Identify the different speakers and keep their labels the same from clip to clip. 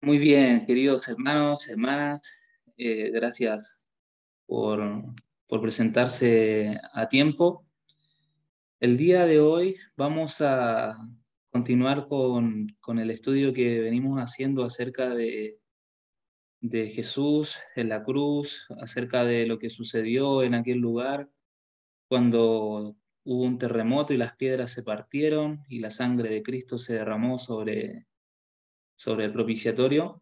Speaker 1: Muy bien, queridos hermanos, hermanas, gracias por, por presentarse a tiempo. El día de hoy vamos a continuar con el estudio que venimos haciendo acerca de Jesús en la cruz, acerca de lo que sucedió en aquel lugar cuando hubo un terremoto y las piedras se partieron y la sangre de Cristo se derramó sobre el propiciatorio.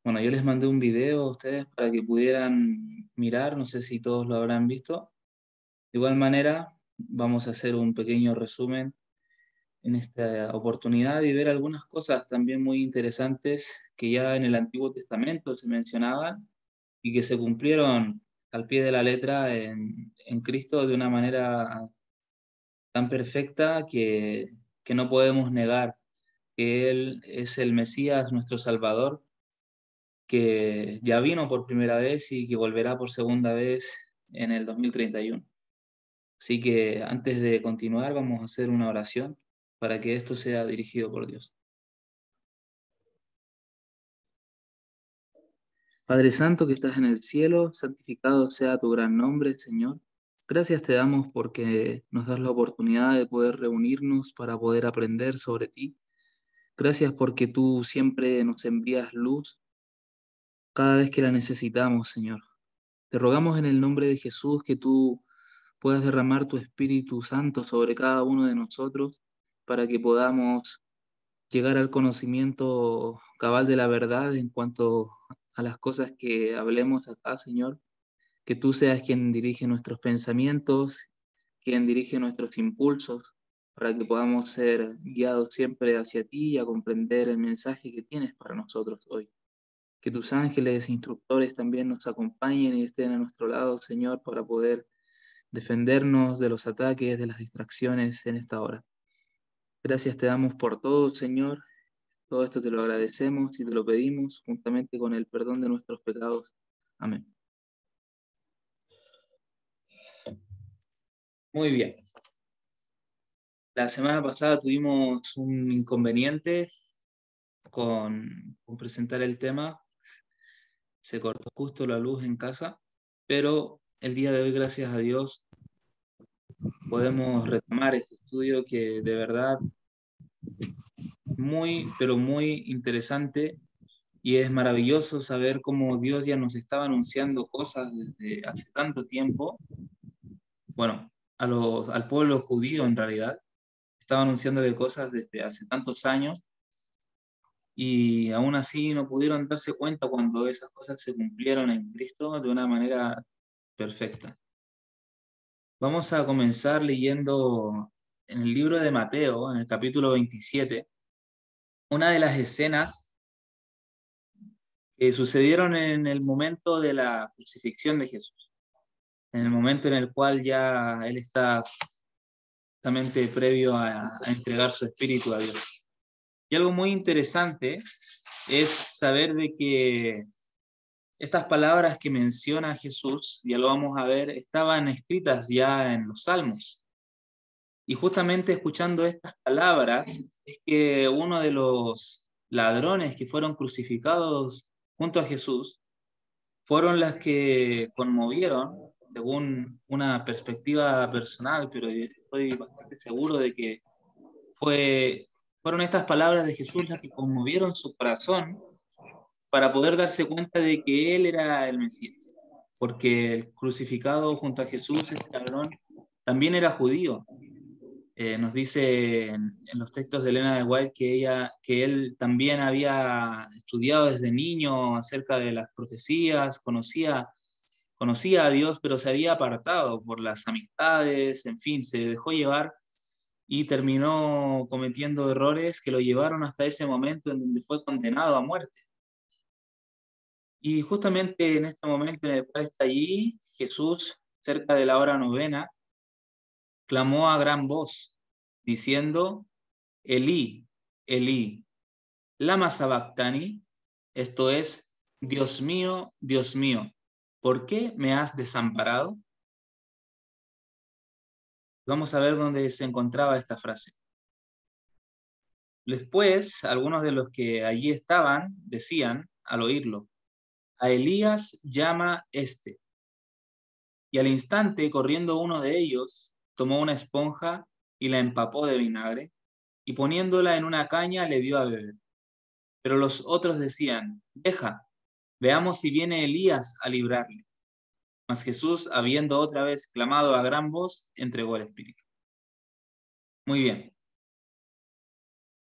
Speaker 1: Bueno, yo les mandé un video a ustedes para que pudieran mirar, no sé si todos lo habrán visto. De igual manera, vamos a hacer un pequeño resumen en esta oportunidad y ver algunas cosas también muy interesantes que ya en el Antiguo Testamento se mencionaban y que se cumplieron al pie de la letra en Cristo de una manera tan perfecta que no podemos negar que Él es el Mesías, nuestro Salvador, que ya vino por primera vez y que volverá por segunda vez en el 2031. Así que antes de continuar, vamos a hacer una oración para que esto sea dirigido por Dios. Padre Santo que estás en el cielo, santificado sea tu gran nombre, Señor. Gracias te damos porque nos das la oportunidad de poder reunirnos para poder aprender sobre ti. Gracias porque tú siempre nos envías luz cada vez que la necesitamos, Señor. Te rogamos en el nombre de Jesús que tú puedas derramar tu Espíritu Santo sobre cada uno de nosotros para que podamos llegar al conocimiento cabal de la verdad en cuanto a las cosas que hablemos acá, Señor. Que tú seas quien dirige nuestros pensamientos, quien dirige nuestros impulsos, para que podamos ser guiados siempre hacia ti y a comprender el mensaje que tienes para nosotros hoy. Que tus ángeles instructores también nos acompañen y estén a nuestro lado, Señor, para poder defendernos de los ataques, de las distracciones en esta hora. Gracias te damos por todo, Señor. Todo esto te lo agradecemos y te lo pedimos juntamente con el perdón de nuestros pecados. Amén. Muy bien. La semana pasada tuvimos un inconveniente con presentar el tema. Se cortó justo la luz en casa, pero el día de hoy, gracias a Dios, podemos retomar este estudio que de verdad muy, pero muy interesante y es maravilloso saber cómo Dios ya nos estaba anunciando cosas desde hace tanto tiempo. Bueno, al pueblo judío en realidad, estaba anunciándole cosas desde hace tantos años y aún así no pudieron darse cuenta cuando esas cosas se cumplieron en Cristo de una manera perfecta. Vamos a comenzar leyendo en el libro de Mateo, en el capítulo 27, una de las escenas que sucedieron en el momento de la crucifixión de Jesús, en el momento en el cual ya Él está justamente previo a entregar su espíritu a Dios. Y algo muy interesante es saber de que estas palabras que menciona Jesús, ya lo vamos a ver, estaban escritas ya en los Salmos. Y justamente escuchando estas palabras es que uno de los ladrones que fueron crucificados junto a Jesús fueron las que conmovieron, según una perspectiva personal, pero estoy bastante seguro de que fueron estas palabras de Jesús las que conmovieron su corazón para poder darse cuenta de que él era el Mesías. Porque el crucificado junto a Jesús, este ladrón, también era judío. Nos dice en los textos de Elena de White que él también había estudiado desde niño acerca de las profecías, conocía a Dios, pero se había apartado por las amistades, en fin, se dejó llevar y terminó cometiendo errores que lo llevaron hasta ese momento en donde fue condenado a muerte. Y justamente en este momento en el cual está allí, Jesús, cerca de la hora novena, clamó a gran voz, diciendo, Elí, Elí, lama sabactani, esto es, Dios mío, ¿por qué me has desamparado? Vamos a ver dónde se encontraba esta frase. Después, algunos de los que allí estaban decían, al oírlo, a Elías llama este. Y al instante, corriendo uno de ellos, tomó una esponja y la empapó de vinagre, y poniéndola en una caña le dio a beber. Pero los otros decían, deja, veamos si viene Elías a librarle. Mas Jesús, habiendo otra vez clamado a gran voz, entregó el Espíritu. Muy bien.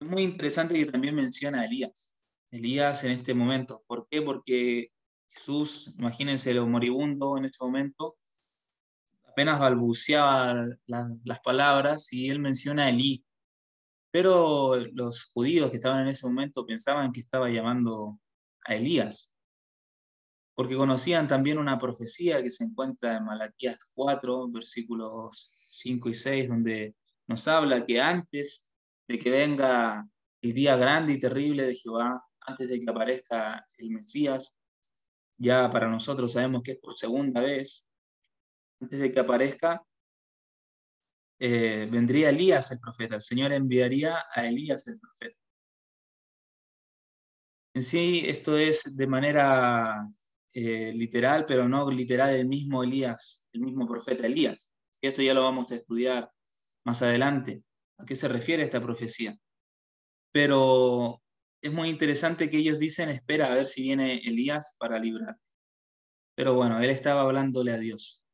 Speaker 1: Es muy interesante que también menciona a Elías. Elías en este momento. ¿Por qué? Porque Jesús, imagínense lo moribundo en este momento, apenas balbuceaba las palabras y él menciona a Elí. Pero los judíos que estaban en ese momento pensaban que estaba llamando a Elías, porque conocían también una profecía que se encuentra en Malaquías 4, versículos 5 y 6, donde nos habla que antes de que venga el día grande y terrible de Jehová, antes de que aparezca el Mesías, ya para nosotros sabemos que es por segunda vez, antes de que aparezca, vendría Elías el profeta, el Señor enviaría a Elías el profeta. En sí, esto es de manera literal, pero no literal el mismo Elías, el mismo profeta Elías. Y esto ya lo vamos a estudiar más adelante. ¿A qué se refiere esta profecía? Pero es muy interesante que ellos dicen, espera a ver si viene Elías para librar. Pero bueno, él estaba hablándole a Dios,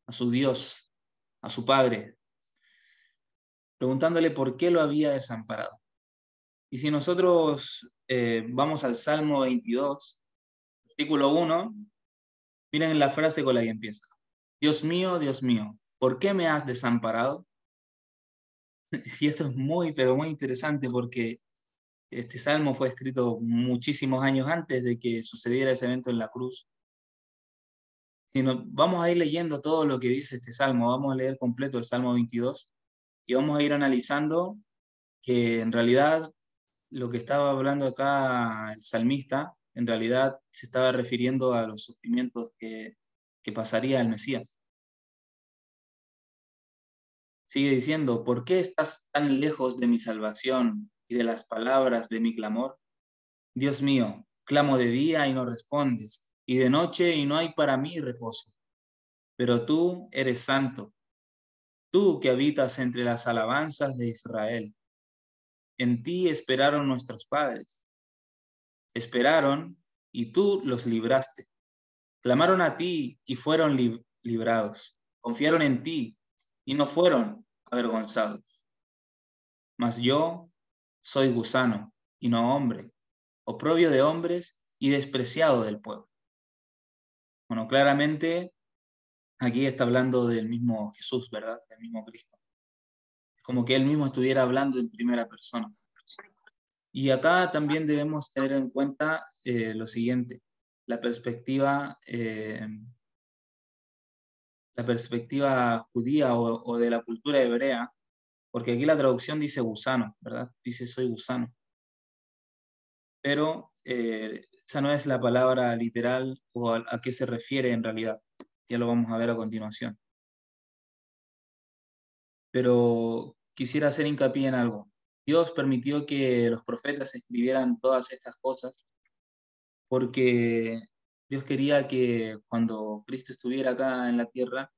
Speaker 1: a su Padre, preguntándole por qué lo había desamparado. Y si nosotros vamos al Salmo 22, versículo 1, miren la frase con la que empieza. Dios mío, ¿por qué me has desamparado? Y esto es muy, pero muy interesante porque este salmo fue escrito muchísimos años antes de que sucediera ese evento en la cruz. Si vamos a ir leyendo todo lo que dice este salmo, vamos a leer completo el Salmo 22 y vamos a ir analizando que en realidad lo que estaba hablando acá el salmista, en realidad se estaba refiriendo a los sufrimientos que pasaría el Mesías. Sigue diciendo, ¿por qué estás tan lejos de mi salvación y de las palabras de mi clamor? Dios mío, clamo de día y no respondes, y de noche y no hay para mí reposo. Pero tú eres santo, tú que habitas entre las alabanzas de Israel. En ti esperaron nuestros padres. Esperaron y tú los libraste. Clamaron a ti y fueron librados. Confiaron en ti y no fueron avergonzados. Mas yo soy gusano y no hombre, oprobio de hombres y despreciado del pueblo. Bueno, claramente aquí está hablando del mismo Jesús, ¿verdad? Del mismo Cristo. Es como que él mismo estuviera hablando en primera persona. Y acá también debemos tener en cuenta lo siguiente, la perspectiva judía o de la cultura hebrea, porque aquí la traducción dice gusano, ¿verdad? Dice soy gusano. Pero esa no es la palabra literal o a qué se refiere en realidad. Ya lo vamos a ver a continuación. Pero quisiera hacer hincapié en algo. Dios permitió que los profetas escribieran todas estas cosas porque Dios quería que cuando Cristo estuviera acá en la tierra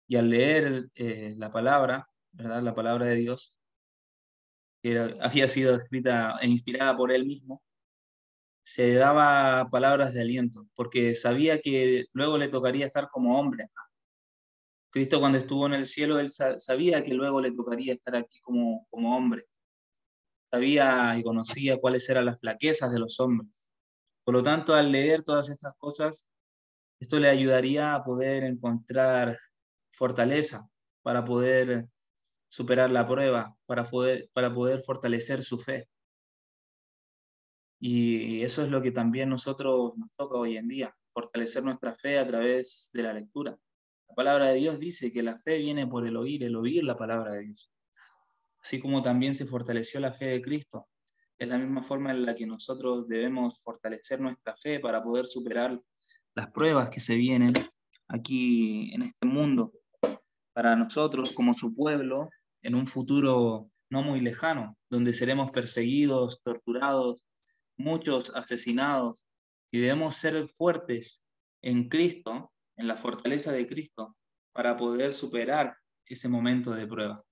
Speaker 1: y al leer la palabra, ¿verdad? La palabra de Dios, había sido escrita e inspirada por Él mismo, se daba palabras de aliento, porque sabía que luego le tocaría estar como hombre. Cristo cuando estuvo en el cielo, Él sabía que luego le tocaría estar aquí como hombre. Sabía y conocía cuáles eran las flaquezas de los hombres. Por lo tanto, al leer todas estas cosas, esto le ayudaría a poder encontrar fortaleza para poder superar la prueba, para poder fortalecer su fe. Y eso es lo que también nosotros nos toca hoy en día, fortalecer nuestra fe a través de la lectura. La palabra de Dios dice que la fe viene por el oír la palabra de Dios. Así como también se fortaleció la fe de Cristo. Es la misma forma en la que nosotros debemos fortalecer nuestra fe para poder superar las pruebas que se vienen aquí en este mundo. Para nosotros, como su pueblo, en un futuro no muy lejano, donde seremos perseguidos, torturados, muchos asesinados, y debemos ser fuertes en Cristo, en la fortaleza de Cristo, para poder superar ese momento de prueba.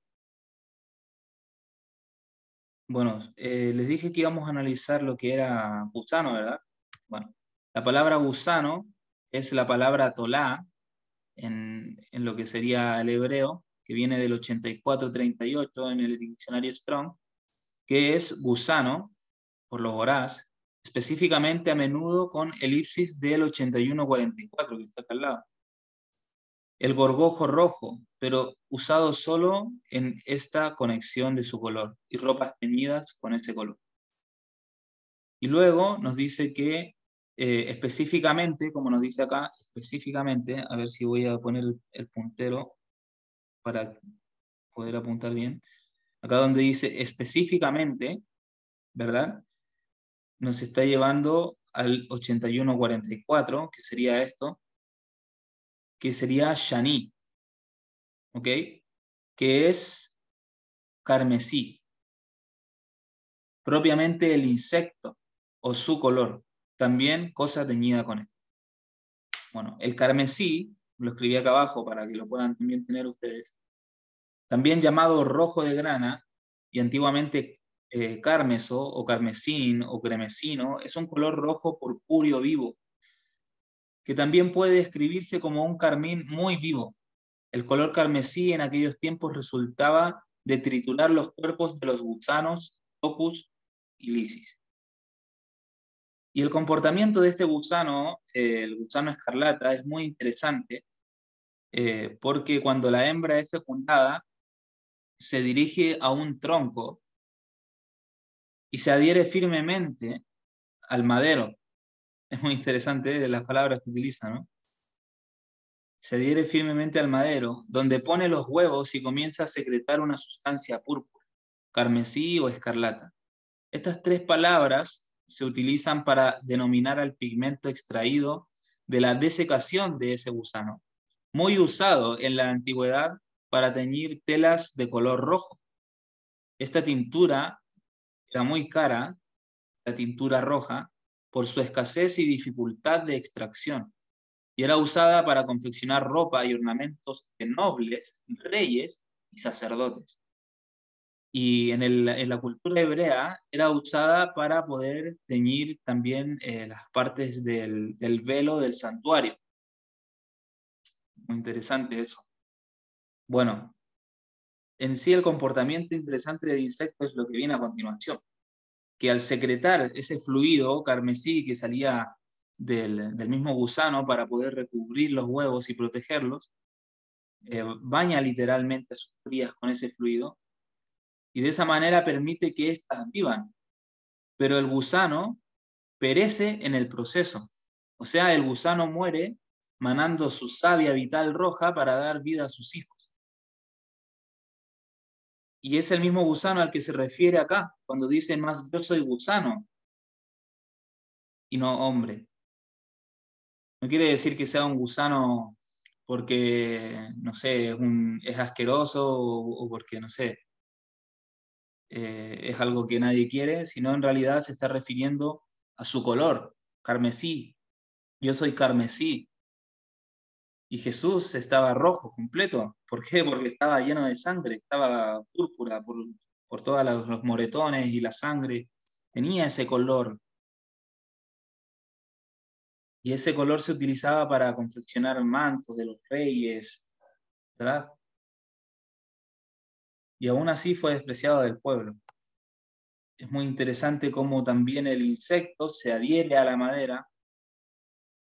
Speaker 1: Bueno, les dije que íbamos a analizar lo que era gusano, ¿verdad? Bueno, la palabra gusano es la palabra tolá en lo que sería el hebreo, que viene del 8438 en el diccionario Strong, que es gusano, por lo voraz, específicamente a menudo con elipsis del 8144, que está acá al lado. El gorgojo rojo, pero usado solo en esta conexión de su color, y ropas teñidas con ese color. Y luego nos dice que específicamente, como nos dice acá, específicamente, a ver si voy a poner el puntero para poder apuntar bien, acá donde dice específicamente, ¿verdad? Nos está llevando al 8144, que sería esto, que sería Shani, ¿ok? Que es carmesí, propiamente el insecto o su color, también cosa teñida con él. Bueno, el carmesí, lo escribí acá abajo para que lo puedan también tener ustedes, también llamado rojo de grana y antiguamente carmeso o carmesín o cremesino, es un color rojo purpúreo vivo, que también puede describirse como un carmín muy vivo. El color carmesí en aquellos tiempos resultaba de triturar los cuerpos de los gusanos, Topus y Lisis. Y el comportamiento de este gusano, el gusano escarlata, es muy interesante porque cuando la hembra es fecundada, se dirige a un tronco y se adhiere firmemente al madero. Es muy interesante las palabras que utiliza, ¿no? Se adhiere firmemente al madero, donde pone los huevos y comienza a secretar una sustancia púrpura, carmesí o escarlata. Estas tres palabras se utilizan para denominar al pigmento extraído de la desecación de ese gusano, muy usado en la antigüedad para teñir telas de color rojo. Esta tintura era muy cara, la tintura roja, por su escasez y dificultad de extracción, y era usada para confeccionar ropa y ornamentos de nobles, reyes y sacerdotes. Y en la cultura hebrea era usada para poder teñir también las partes del velo del santuario. Muy interesante eso. Bueno, en sí el comportamiento interesante del insecto es lo que viene a continuación, que al secretar ese fluido carmesí que salía del mismo gusano para poder recubrir los huevos y protegerlos, baña literalmente a sus crías con ese fluido y de esa manera permite que éstas vivan. Pero el gusano perece en el proceso. O sea, el gusano muere manando su savia vital roja para dar vida a sus hijos. Y es el mismo gusano al que se refiere acá, cuando dice más yo soy gusano y no hombre. No quiere decir que sea un gusano porque, no sé, es asqueroso o porque, no sé, es algo que nadie quiere, sino en realidad se está refiriendo a su color, carmesí. Yo soy carmesí. Y Jesús estaba rojo completo. ¿Por qué? Porque estaba lleno de sangre, estaba púrpura por todos los moretones y la sangre. Tenía ese color. Y ese color se utilizaba para confeccionar mantos de los reyes, ¿verdad? Y aún así fue despreciado del pueblo. Es muy interesante cómo también el insecto se adhiere a la madera,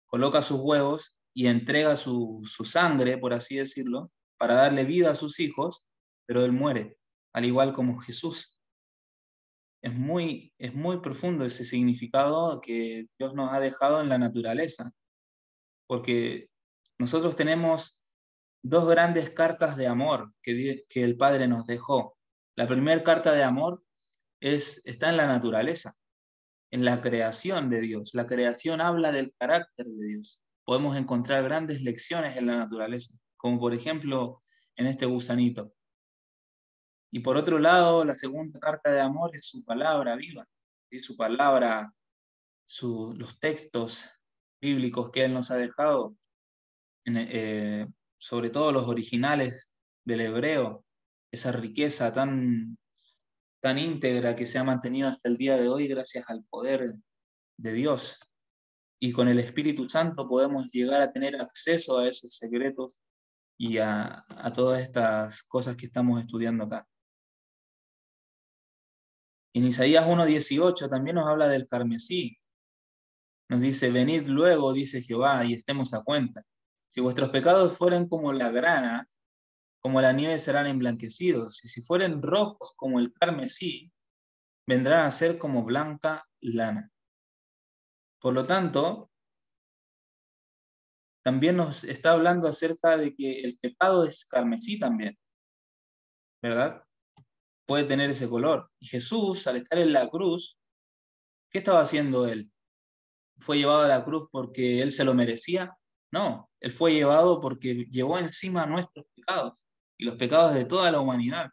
Speaker 1: coloca sus huevos y entrega su sangre, por así decirlo, para darle vida a sus hijos, pero él muere, al igual como Jesús. Es muy profundo ese significado que Dios nos ha dejado en la naturaleza, porque nosotros tenemos dos grandes cartas de amor que el Padre nos dejó. La primera carta de amor está en la naturaleza, en la creación de Dios. La creación habla del carácter de Dios. Podemos encontrar grandes lecciones en la naturaleza, como por ejemplo en este gusanito. Y por otro lado, la segunda carta de amor es su palabra viva, ¿sí? Su palabra, los textos bíblicos que Él nos ha dejado, sobre todo los originales del hebreo, esa riqueza tan íntegra que se ha mantenido hasta el día de hoy gracias al poder de Dios. Y con el Espíritu Santo podemos llegar a tener acceso a esos secretos y a todas estas cosas que estamos estudiando acá. En Isaías 1:18 también nos habla del carmesí. Nos dice, venid luego, dice Jehová, y estemos a cuenta. Si vuestros pecados fueren como la grana, como la nieve serán emblanquecidos, y si fueren rojos como el carmesí, vendrán a ser como blanca lana. Por lo tanto, también nos está hablando acerca de que el pecado es carmesí también, ¿verdad? Puede tener ese color. Y Jesús, al estar en la cruz, ¿qué estaba haciendo Él? ¿Fue llevado a la cruz porque Él se lo merecía? No, Él fue llevado porque llevó encima nuestros pecados y los pecados de toda la humanidad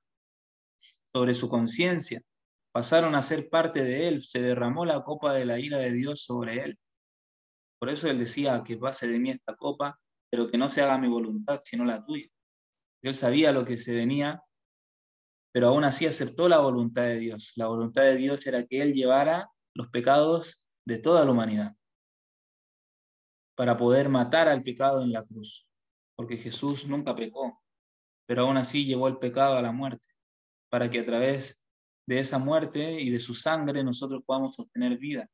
Speaker 1: sobre su conciencia. Pasaron a ser parte de Él, se derramó la copa de la ira de Dios sobre Él. Por eso Él decía que pase de mí esta copa, pero que no se haga mi voluntad, sino la tuya. Él sabía lo que se venía, pero aún así aceptó la voluntad de Dios. La voluntad de Dios era que Él llevara los pecados de toda la humanidad para poder matar al pecado en la cruz, porque Jesús nunca pecó, pero aún así llevó el pecado a la muerte, para que a través de esa muerte y de su sangre nosotros podamos obtener vida.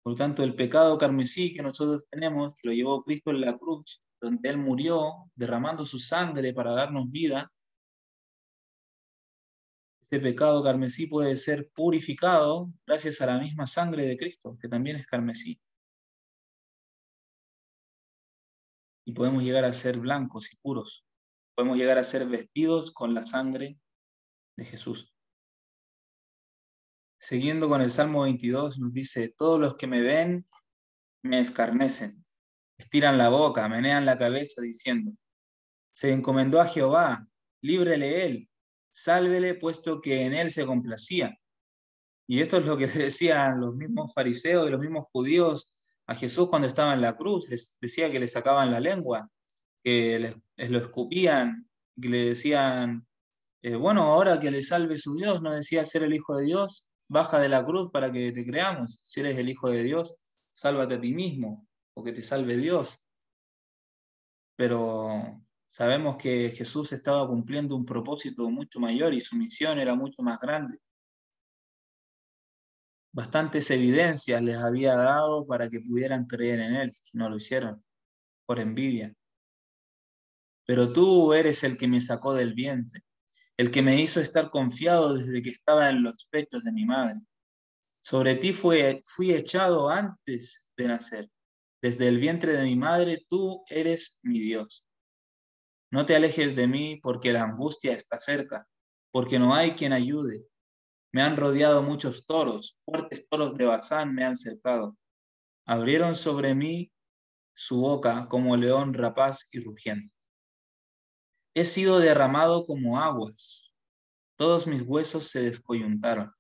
Speaker 1: Por lo tanto, el pecado carmesí que nosotros tenemos, que lo llevó Cristo en la cruz, donde Él murió derramando su sangre para darnos vida, ese pecado carmesí puede ser purificado gracias a la misma sangre de Cristo, que también es carmesí. Y podemos llegar a ser blancos y puros. Podemos llegar a ser vestidos con la sangre de Jesús. Siguiendo con el Salmo 22, nos dice, todos los que me ven me escarnecen, estiran la boca, menean la cabeza diciendo, se encomendó a Jehová, líbrele él, sálvele puesto que en él se complacía. Y esto es lo que le decían los mismos fariseos y los mismos judíos a Jesús cuando estaba en la cruz. Les decía que le sacaban la lengua, que les lo escupían, que le decían, bueno, ahora que le salve su Dios, no decía ser el Hijo de Dios, baja de la cruz para que te creamos. Si eres el Hijo de Dios, sálvate a ti mismo, o que te salve Dios. Pero sabemos que Jesús estaba cumpliendo un propósito mucho mayor y su misión era mucho más grande. Bastantes evidencias les había dado para que pudieran creer en él, no lo hicieron, por envidia. Pero tú eres el que me sacó del vientre, el que me hizo estar confiado desde que estaba en los pechos de mi madre. Sobre ti fui echado antes de nacer. Desde el vientre de mi madre tú eres mi Dios. No te alejes de mí porque la angustia está cerca, porque no hay quien ayude. Me han rodeado muchos toros, fuertes toros de Bazán me han cercado. Abrieron sobre mí su boca como león rapaz y rugiente. He sido derramado como aguas, todos mis huesos se descoyuntaron.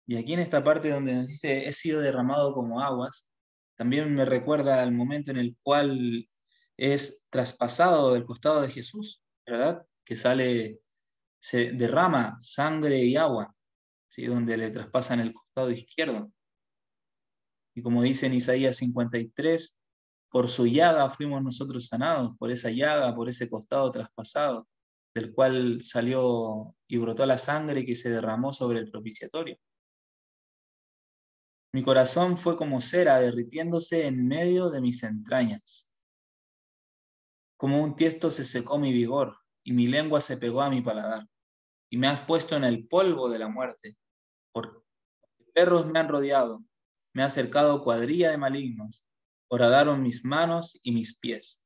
Speaker 1: Y aquí en esta parte donde nos dice, he sido derramado como aguas, también me recuerda al momento en el cual es traspasado del costado de Jesús, ¿verdad? Que se derrama sangre y agua, ¿sí? Donde le traspasan el costado izquierdo. Y como dice en Isaías 53, por su llaga fuimos nosotros sanados, por esa llaga, por ese costado traspasado, del cual salió y brotó la sangre que se derramó sobre el propiciatorio. Mi corazón fue como cera derritiéndose en medio de mis entrañas. Como un tiesto se secó mi vigor, y mi lengua se pegó a mi paladar. Y me has puesto en el polvo de la muerte, porque perros me han rodeado, me ha cercado cuadrilla de malignos, horadaron mis manos y mis pies.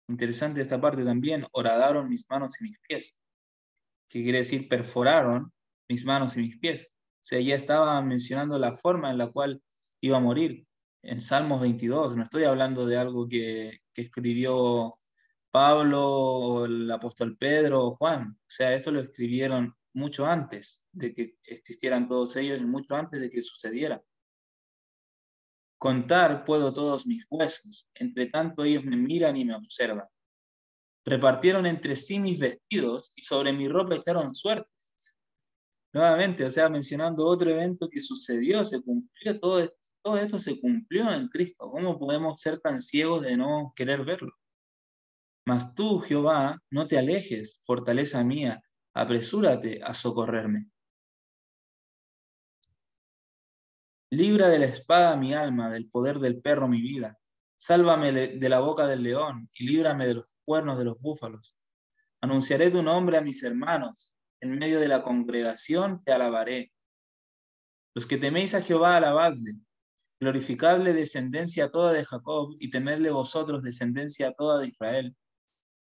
Speaker 1: Interesante esta parte también, horadaron mis manos y mis pies, que quiere decir perforaron mis manos y mis pies. O sea, ya estaba mencionando la forma en la cual iba a morir. En Salmos 22, no estoy hablando de algo que escribió Pablo, o el apóstol Pedro o Juan. O sea, esto lo escribieron mucho antes de que existieran todos ellos y mucho antes de que sucediera. Contar puedo todos mis huesos, entre tanto ellos me miran y me observan. Repartieron entre sí mis vestidos y sobre mi ropa echaron suertes. Nuevamente, o sea, mencionando otro evento que sucedió, se cumplió, todo esto se cumplió en Cristo. ¿Cómo podemos ser tan ciegos de no querer verlo? Mas tú, Jehová, no te alejes, fortaleza mía, apresúrate a socorrerme. Libra de la espada mi alma, del poder del perro mi vida. Sálvame de la boca del león y líbrame de los cuernos de los búfalos. Anunciaré tu nombre a mis hermanos. En medio de la congregación te alabaré. Los que teméis a Jehová, alabadle. Glorificadle descendencia toda de Jacob y temedle vosotros descendencia toda de Israel.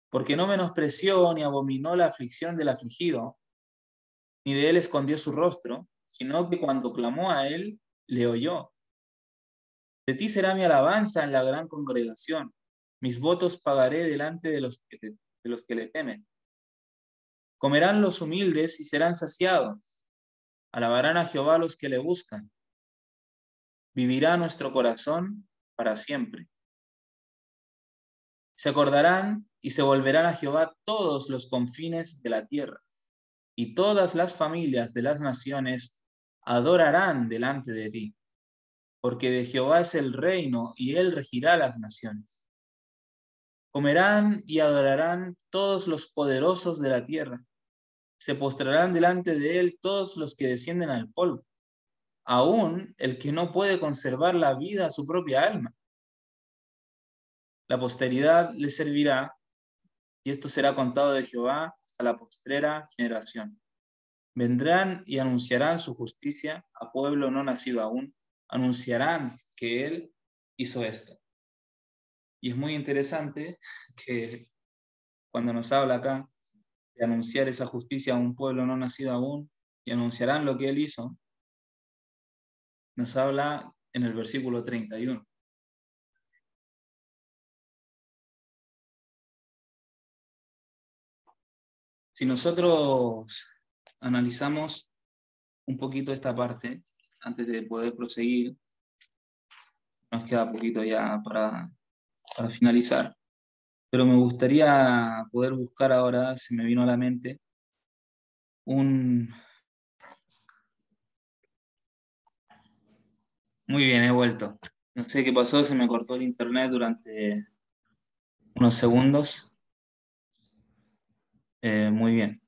Speaker 1: Porque no menospreció ni abominó la aflicción del afligido, ni de él escondió su rostro, sino que cuando clamó a él, le oyó. De ti será mi alabanza en la gran congregación. Mis votos pagaré delante de los que le temen. Comerán los humildes y serán saciados. Alabarán a Jehová los que le buscan. Vivirá nuestro corazón para siempre. Se acordarán y se volverán a Jehová todos los confines de la tierra, y todas las familias de las naciones adorarán delante de ti, porque de Jehová es el reino y él regirá las naciones. Comerán y adorarán todos los poderosos de la tierra, se postrarán delante de él todos los que descienden al polvo, aún el que no puede conservar la vida a su propia alma. La posteridad le servirá, y esto será contado de Jehová hasta la postrera generación. Vendrán y anunciarán su justicia a pueblo no nacido aún, anunciarán que él hizo esto. Y es muy interesante que cuando nos habla acá de anunciar esa justicia a un pueblo no nacido aún, y anunciarán lo que él hizo, nos habla en el versículo 31. Si nosotros analizamos un poquito esta parte, antes de poder proseguir, nos queda poquito ya para finalizar, pero me gustaría poder buscar ahora, se me vino a la mente, un... Muy bien, he vuelto. No sé qué pasó, se me cortó el internet durante unos segundos. Muy bien.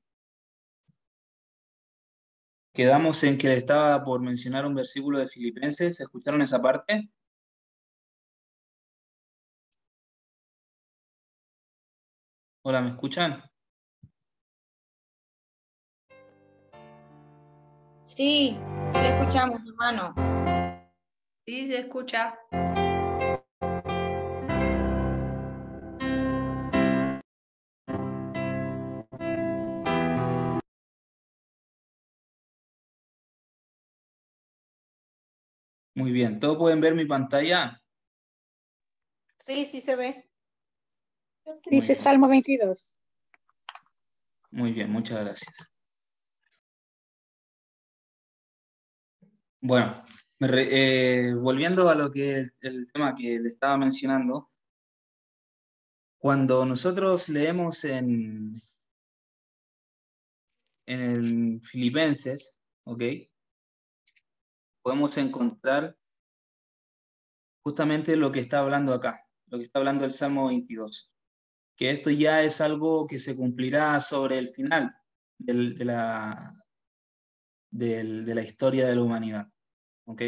Speaker 1: Quedamos en que estaba por mencionar un versículo de Filipenses. ¿Escucharon esa parte? Hola, ¿me escuchan?
Speaker 2: Sí, sí le escuchamos, hermano.
Speaker 3: Sí, se escucha.
Speaker 1: Muy bien. ¿Todos pueden ver mi pantalla?
Speaker 2: Sí, sí se ve.
Speaker 4: Dice Salmo 22.
Speaker 1: Muy bien, muchas gracias. Bueno, volviendo a lo que el tema que le estaba mencionando, cuando nosotros leemos en el Filipenses, ¿ok? Podemos encontrar justamente lo que está hablando acá, lo que está hablando el Salmo 22, que esto ya es algo que se cumplirá sobre el final de la historia de la humanidad, ¿ok?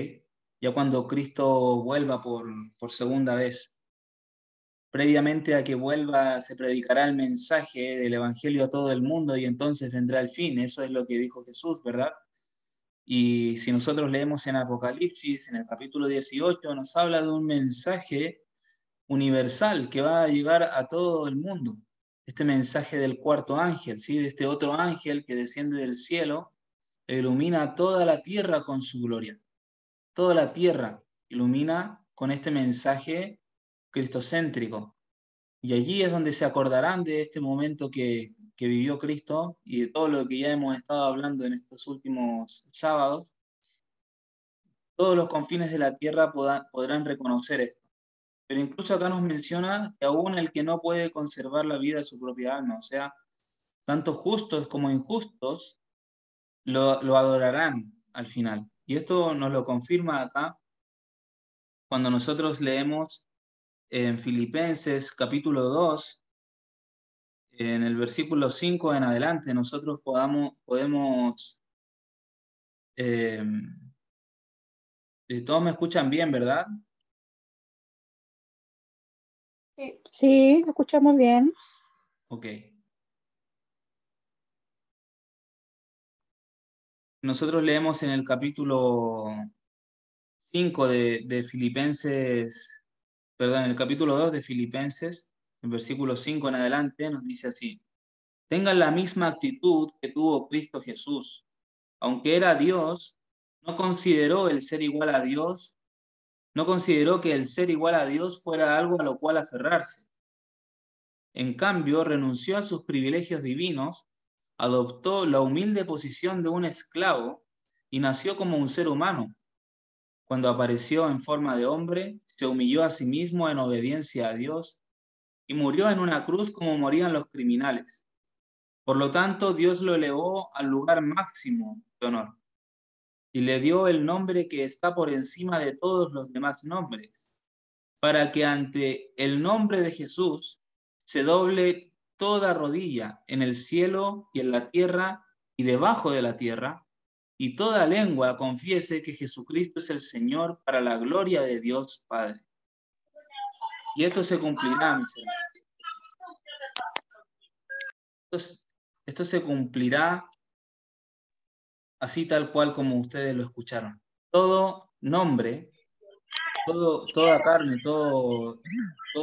Speaker 1: Ya cuando Cristo vuelva por segunda vez. Previamente a que vuelva, se predicará el mensaje del Evangelio a todo el mundo y entonces vendrá el fin. Eso es lo que dijo Jesús, ¿verdad? Y si nosotros leemos en Apocalipsis, en el capítulo 18, nos habla de un mensaje universal que va a llegar a todo el mundo. Este mensaje del cuarto ángel, ¿sí? De este otro ángel que desciende del cielo, ilumina toda la tierra con su gloria. Toda la tierra ilumina con este mensaje cristocéntrico. Y allí es donde se acordarán de este momento que vivió Cristo y de todo lo que ya hemos estado hablando en estos últimos sábados. Todos los confines de la tierra podrán reconocer esto. Pero incluso acá nos menciona que aún el que no puede conservar la vida de su propia alma, o sea, tanto justos como injustos, lo adorarán al final. Y esto nos lo confirma acá cuando nosotros leemos en Filipenses capítulo 2, en el versículo 5 en adelante, nosotros podemos... todos me escuchan bien, ¿verdad?
Speaker 4: Sí, escuchamos bien.
Speaker 1: Ok. Nosotros leemos en el capítulo 5 de Filipenses, perdón, en el capítulo 2 de Filipenses, en versículo 5 en adelante, nos dice así: tengan la misma actitud que tuvo Cristo Jesús. Aunque era Dios, no consideró el ser igual a Dios, no consideró que el ser igual a Dios fuera algo a lo cual aferrarse. En cambio, renunció a sus privilegios divinos, adoptó la humilde posición de un esclavo y nació como un ser humano. Cuando apareció en forma de hombre, se humilló a sí mismo en obediencia a Dios y murió en una cruz como morían los criminales. Por lo tanto, Dios lo elevó al lugar máximo de honor y le dio el nombre que está por encima de todos los demás nombres, para que ante el nombre de Jesús se doble toda rodilla en el cielo y en la tierra y debajo de la tierra, y toda lengua confiese que Jesucristo es el Señor, para la gloria de Dios Padre. Y esto se cumplirá, mis hermanos. Esto se cumplirá así tal cual como ustedes lo escucharon. Todo nombre, toda carne, todo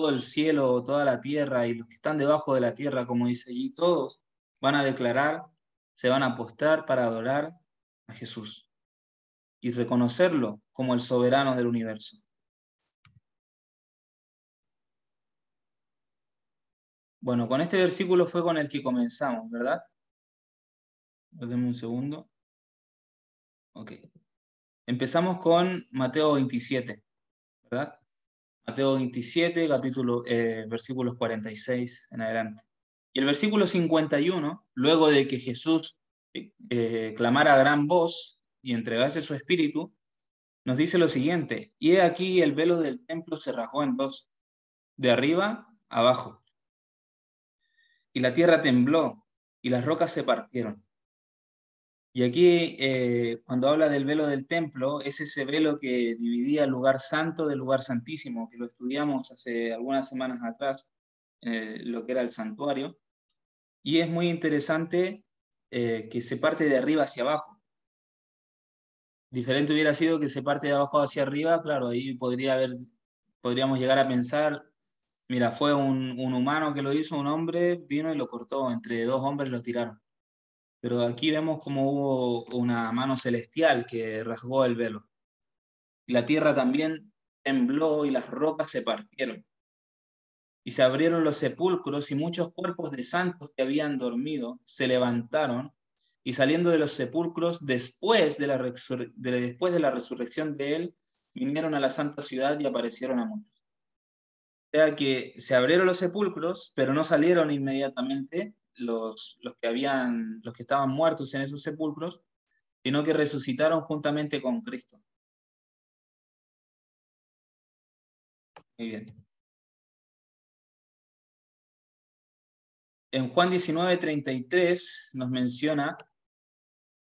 Speaker 1: el cielo, toda la tierra y los que están debajo de la tierra, como dice allí, todos van a declarar, se van a postrar para adorar a Jesús y reconocerlo como el soberano del universo. Bueno, con este versículo fue con el que comenzamos, ¿verdad? Deme un segundo. Ok. Empezamos con Mateo 27, ¿verdad? Mateo 27, versículos 46 en adelante. Y el versículo 51, luego de que Jesús clamara a gran voz y entregase su espíritu, nos dice lo siguiente: y he aquí el velo del templo se rasgó en dos, de arriba a abajo, y la tierra tembló, y las rocas se partieron. Y aquí, cuando habla del velo del templo, es ese velo que dividía el lugar santo del lugar santísimo, que lo estudiamos hace algunas semanas atrás, lo que era el santuario. Y es muy interesante que se parte de arriba hacia abajo. Diferente hubiera sido que se parte de abajo hacia arriba, claro, ahí podríamos llegar a pensar, mira, fue un humano que lo hizo, un hombre, vino y lo cortó, entre dos hombres lo tiraron. Pero aquí vemos como hubo una mano celestial que rasgó el velo. La tierra también tembló y las rocas se partieron. Y se abrieron los sepulcros y muchos cuerpos de santos que habían dormido se levantaron y saliendo de los sepulcros después de la resurrección de él, vinieron a la santa ciudad y aparecieron a muchos. O sea que se abrieron los sepulcros, pero no salieron inmediatamente los que estaban muertos en esos sepulcros, sino que resucitaron juntamente con Cristo. Muy bien. En Juan 19:33 nos menciona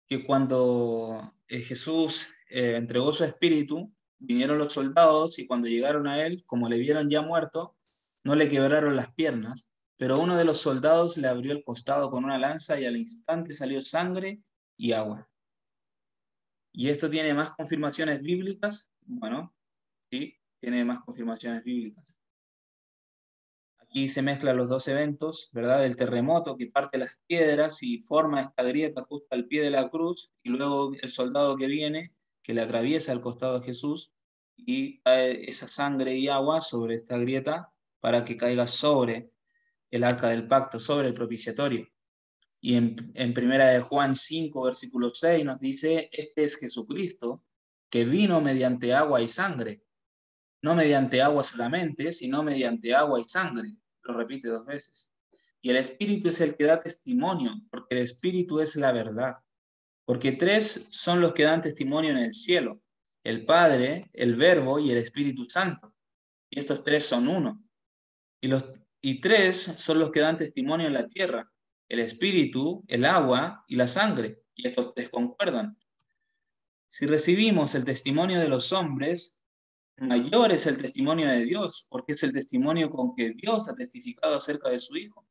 Speaker 1: que cuando Jesús entregó su espíritu, vinieron los soldados y cuando llegaron a él, como le vieron ya muerto, no le quebraron las piernas, pero uno de los soldados le abrió el costado con una lanza y al instante salió sangre y agua. ¿Y esto tiene más confirmaciones bíblicas? Bueno, sí, tiene más confirmaciones bíblicas. Aquí se mezclan los dos eventos, ¿verdad? El terremoto que parte las piedras y forma esta grieta justo al pie de la cruz, y luego el soldado que viene, que le atraviesa el costado de Jesús, y cae esa sangre y agua sobre esta grieta para que caiga sobre el arca del pacto, sobre el propiciatorio. Y en primera de Juan 5, versículo 6 nos dice, este es Jesucristo, que vino mediante agua y sangre. No mediante agua solamente, sino mediante agua y sangre. Lo repite 2 veces. Y el Espíritu es el que da testimonio, porque el Espíritu es la verdad. Porque 3 son los que dan testimonio en el cielo, el Padre, el Verbo y el Espíritu Santo. Y estos 3 son uno. Y 3 son los que dan testimonio en la tierra, el Espíritu, el agua y la sangre. Y estos 3 concuerdan. Si recibimos el testimonio de los hombres, mayor es el testimonio de Dios, porque es el testimonio con que Dios ha testificado acerca de su Hijo.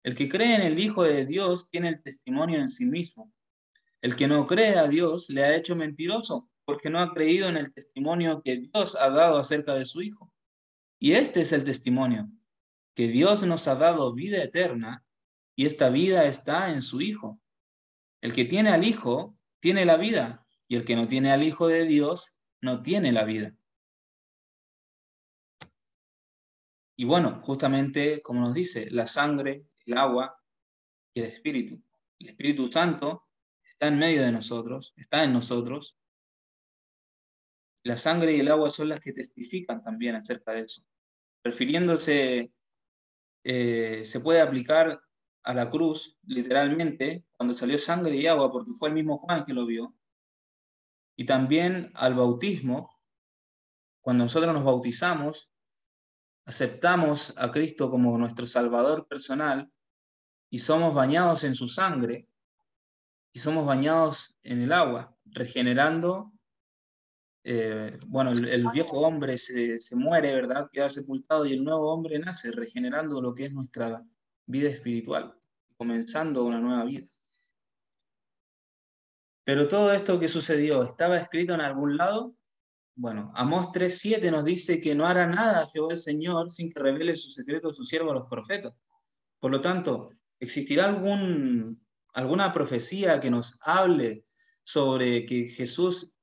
Speaker 1: El que cree en el Hijo de Dios tiene el testimonio en sí mismo. El que no cree a Dios le ha hecho mentiroso, porque no ha creído en el testimonio que Dios ha dado acerca de su Hijo. Y este es el testimonio, que Dios nos ha dado vida eterna, y esta vida está en su Hijo. El que tiene al Hijo, tiene la vida, y el que no tiene al Hijo de Dios, no tiene la vida. Y bueno, justamente como nos dice, la sangre, el agua y el Espíritu. El Espíritu Santo está en medio de nosotros, está en nosotros. La sangre y el agua son las que testifican también acerca de eso. Refiriéndose, se puede aplicar a la cruz, literalmente, cuando salió sangre y agua, porque fue el mismo Juan que lo vio. Y también al bautismo, cuando nosotros nos bautizamos, aceptamos a Cristo como nuestro Salvador personal y somos bañados en su sangre y somos bañados en el agua, regenerando. Bueno, el viejo hombre se muere, ¿verdad? Queda sepultado y el nuevo hombre nace, regenerando lo que es nuestra vida espiritual, comenzando una nueva vida. Pero todo esto que sucedió, ¿estaba escrito en algún lado? Bueno, Amós 3:7 nos dice que no hará nada Jehová el Señor sin que revele su secreto a sus siervos los profetas. Por lo tanto, ¿existirá alguna profecía que nos hable sobre que Jesús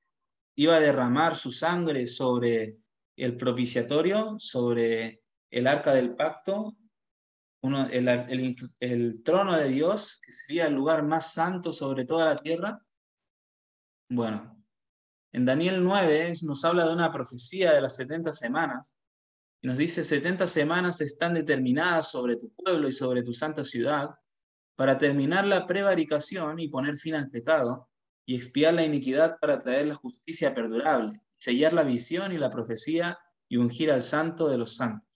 Speaker 1: iba a derramar su sangre sobre el propiciatorio, sobre el arca del pacto, el trono de Dios, que sería el lugar más santo sobre toda la tierra? Bueno, en Daniel 9 nos habla de una profecía de las 70 semanas, y nos dice: 70 semanas están determinadas sobre tu pueblo y sobre tu santa ciudad, para terminar la prevaricación y poner fin al pecado, y expiar la iniquidad para traer la justicia perdurable, sellar la visión y la profecía, y ungir al santo de los santos.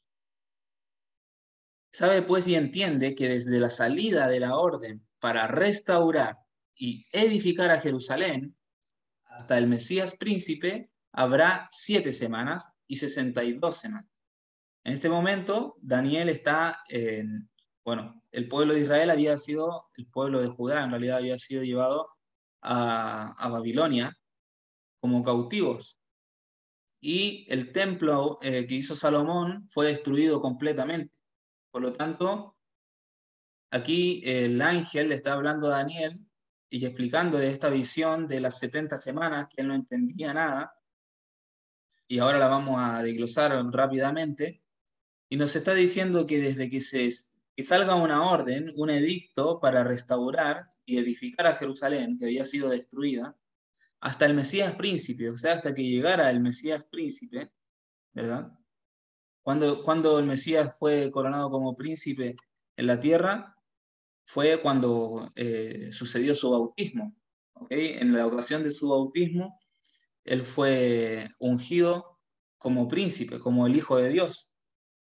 Speaker 1: Sabe pues y entiende que desde la salida de la orden para restaurar y edificar a Jerusalén, hasta el Mesías príncipe, habrá 7 semanas y 62 semanas. En este momento, Daniel está en... Bueno, el pueblo de Israel había sido, el pueblo de Judá en realidad había sido llevado a Babilonia como cautivos. Y el templo que hizo Salomón fue destruido completamente. Por lo tanto, aquí el ángel le está hablando a Daniel y explicando de esta visión de las 70 semanas, que él no entendía nada, y ahora la vamos a desglosar rápidamente, y nos está diciendo que desde que salga una orden, un edicto para restaurar y edificar a Jerusalén, que había sido destruida, hasta el Mesías príncipe, o sea, hasta que llegara el Mesías príncipe, ¿verdad? Cuando el Mesías fue coronado como príncipe en la tierra, fue cuando sucedió su bautismo, ¿ok? En la ocasión de su bautismo, él fue ungido como príncipe, como el Hijo de Dios.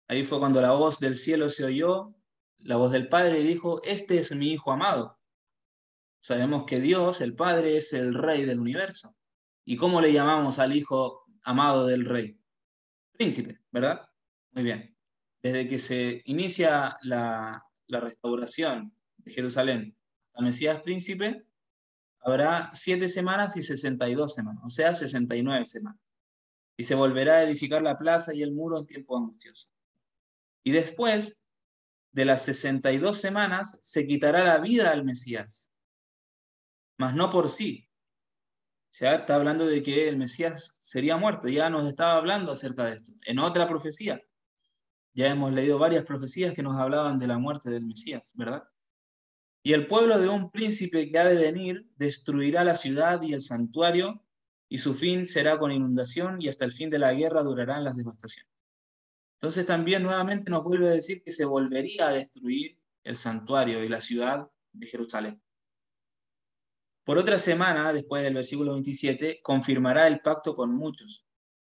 Speaker 1: Ahí fue cuando la voz del cielo se oyó, la voz del Padre, y dijo: este es mi Hijo amado. Sabemos que Dios, el Padre, es el Rey del universo. ¿Y cómo le llamamos al Hijo amado del Rey? Príncipe, ¿verdad? Muy bien. Desde que se inicia la restauración de Jerusalén al Mesías príncipe, habrá 7 semanas y 62 semanas, o sea, 69 semanas. Y se volverá a edificar la plaza y el muro en tiempo angustioso. Y después de las 62 semanas se quitará la vida al Mesías, mas no por sí. O sea, está hablando de que el Mesías sería muerto. Ya nos estaba hablando acerca de esto, en otra profecía. Ya hemos leído varias profecías que nos hablaban de la muerte del Mesías, ¿verdad? Y el pueblo de un príncipe que ha de venir destruirá la ciudad y el santuario, y su fin será con inundación, y hasta el fin de la guerra durarán las devastaciones. Entonces también nuevamente nos vuelve a decir que se volvería a destruir el santuario y la ciudad de Jerusalén. Por otra semana, después del versículo 27, confirmará el pacto con muchos,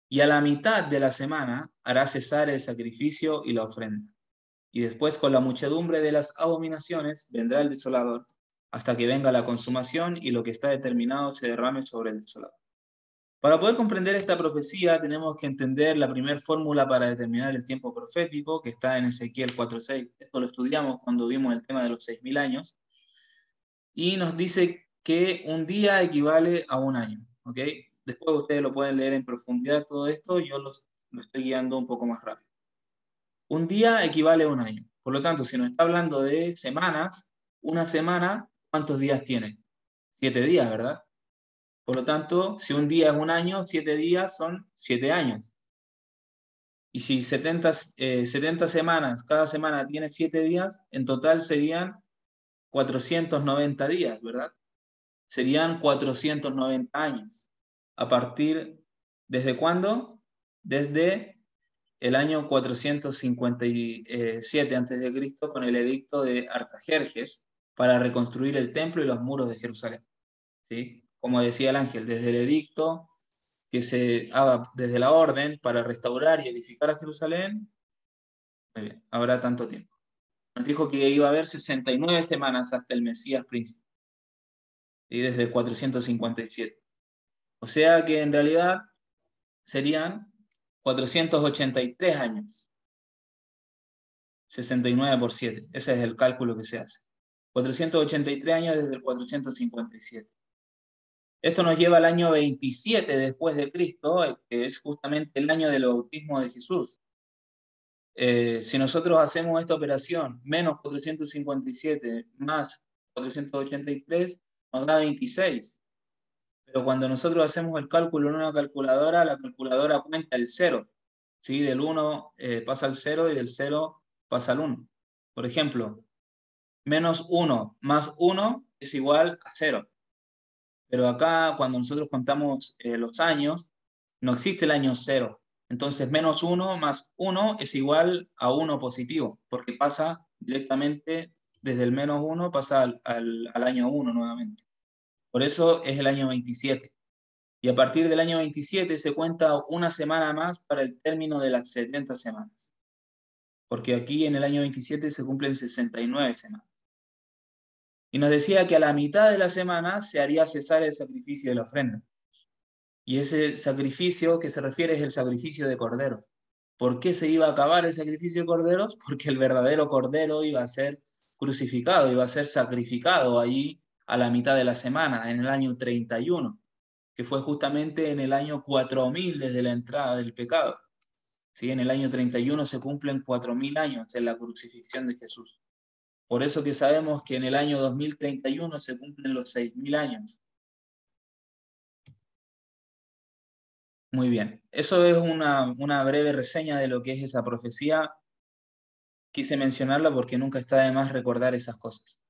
Speaker 1: y a la mitad de la semana hará cesar el sacrificio y la ofrenda. Y después con la muchedumbre de las abominaciones vendrá el desolador, hasta que venga la consumación y lo que está determinado se derrame sobre el desolador. Para poder comprender esta profecía tenemos que entender la primera fórmula para determinar el tiempo profético, que está en Ezequiel 4:6. Esto lo estudiamos cuando vimos el tema de los 6.000 años. Y nos dice que un día equivale a un año. ¿Ok? Después ustedes lo pueden leer en profundidad todo esto, yo lo estoy guiando un poco más rápido. Un día equivale a un año. Por lo tanto, si nos está hablando de semanas, una semana, ¿cuántos días tiene? 7 días, ¿verdad? Por lo tanto, si un día es un año, 7 días son 7 años. Y si 70 semanas, cada semana tiene 7 días, en total serían 490 días, ¿verdad? Serían 490 años. ¿A partir, desde cuándo? Desde el año 457 a.C., con el edicto de Artajerjes, para reconstruir el templo y los muros de Jerusalén. ¿Sí? Como decía el ángel, desde el edicto que se haga desde la orden para restaurar y edificar a Jerusalén, muy bien, habrá tanto tiempo. Nos dijo que iba a haber 69 semanas hasta el Mesías príncipe, y desde el 457. O sea que en realidad serían 483 años. 69 por 7. Ese es el cálculo que se hace. 483 años desde el 457. Esto nos lleva al año 27 después de Cristo, que es justamente el año del bautismo de Jesús. Si nosotros hacemos esta operación, menos 457 más 483, nos da 26. Pero cuando nosotros hacemos el cálculo en una calculadora, la calculadora cuenta el 0. ¿Sí? Del 1 pasa al 0 y del 0 pasa al 1. Por ejemplo, menos 1 más 1 es igual a 0. Pero acá, cuando nosotros contamos los años, no existe el año 0. Entonces, menos 1 más 1 es igual a 1 positivo, porque pasa directamente desde el menos 1, pasa al año 1 nuevamente. Por eso es el año 27. Y a partir del año 27 se cuenta una semana más para el término de las 70 semanas. Porque aquí en el año 27 se cumplen 69 semanas. Y nos decía que a la mitad de la semana se haría cesar el sacrificio de la ofrenda. Y ese sacrificio que se refiere es el sacrificio de cordero. ¿Por qué se iba a acabar el sacrificio de corderos? Porque el verdadero cordero iba a ser crucificado, iba a ser sacrificado ahí a la mitad de la semana, en el año 31, que fue justamente en el año 4000 desde la entrada del pecado. ¿Sí? En el año 31 se cumplen 4000 años en la crucifixión de Jesús. Por eso que sabemos que en el año 2031 se cumplen los 6000 años. Muy bien, eso es una breve reseña de lo que es esa profecía. Quise mencionarla porque nunca está de más recordar esas cosas.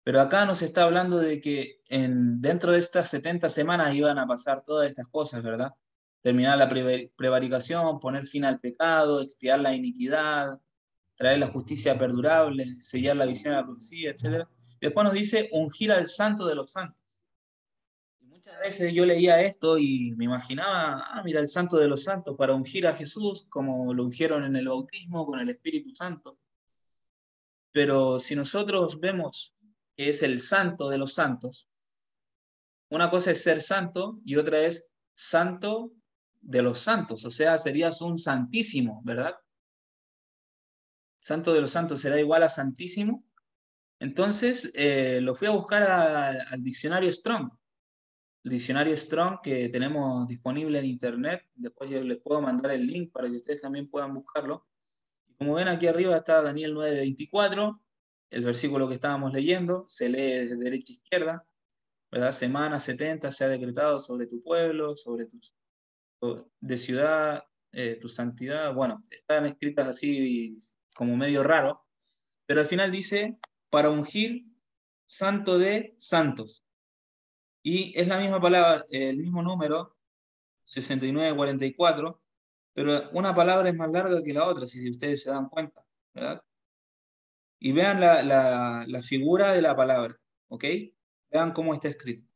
Speaker 1: Pero acá nos está hablando de que dentro de estas 70 semanas iban a pasar todas estas cosas, ¿verdad? Terminar la prevaricación, poner fin al pecado, expiar la iniquidad, traer la justicia perdurable, sellar la visión de la profecía, etc. Y después nos dice ungir al santo de los santos. Muchas veces yo leía esto y me imaginaba, mira, el santo de los santos, para ungir a Jesús, como lo ungieron en el bautismo con el Espíritu Santo. Pero si nosotros vemos que es el santo de los santos, una cosa es ser santo y otra es santo de los santos, o sea, serías un santísimo, ¿verdad? Santo de los santos será igual a santísimo. Entonces, lo fui a buscar al diccionario Strong. El diccionario Strong que tenemos disponible en internet. Después yo les puedo mandar el link para que ustedes también puedan buscarlo. Y como ven, aquí arriba está Daniel 9:24, el versículo que estábamos leyendo, se lee de derecha a izquierda, ¿verdad? Semana 70 se ha decretado sobre tu pueblo, sobre de ciudad tu santidad, bueno, están escritas así como medio raro, pero al final dice, para ungir santo de santos. Y es la misma palabra, el mismo número, 6944, pero una palabra es más larga que la otra, si ustedes se dan cuenta, ¿verdad? Y vean la figura de la palabra, ¿ok? Vean cómo está escrito.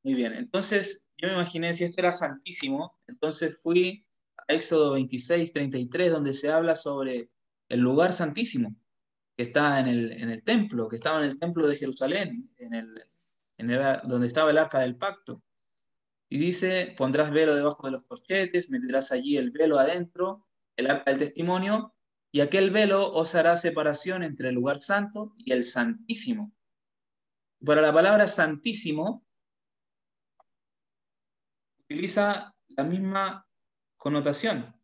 Speaker 1: Muy bien, entonces yo me imaginé si este era santísimo, entonces fui a Éxodo 26:33, donde se habla sobre el lugar santísimo, que está en el templo, que estaba en el templo de Jerusalén, donde estaba el arca del pacto. Y dice, pondrás velo debajo de los corchetes, meterás allí el velo adentro, el arca del testimonio, y aquel velo os hará separación entre el lugar santo y el santísimo. Para la palabra santísimo, utiliza la misma connotación.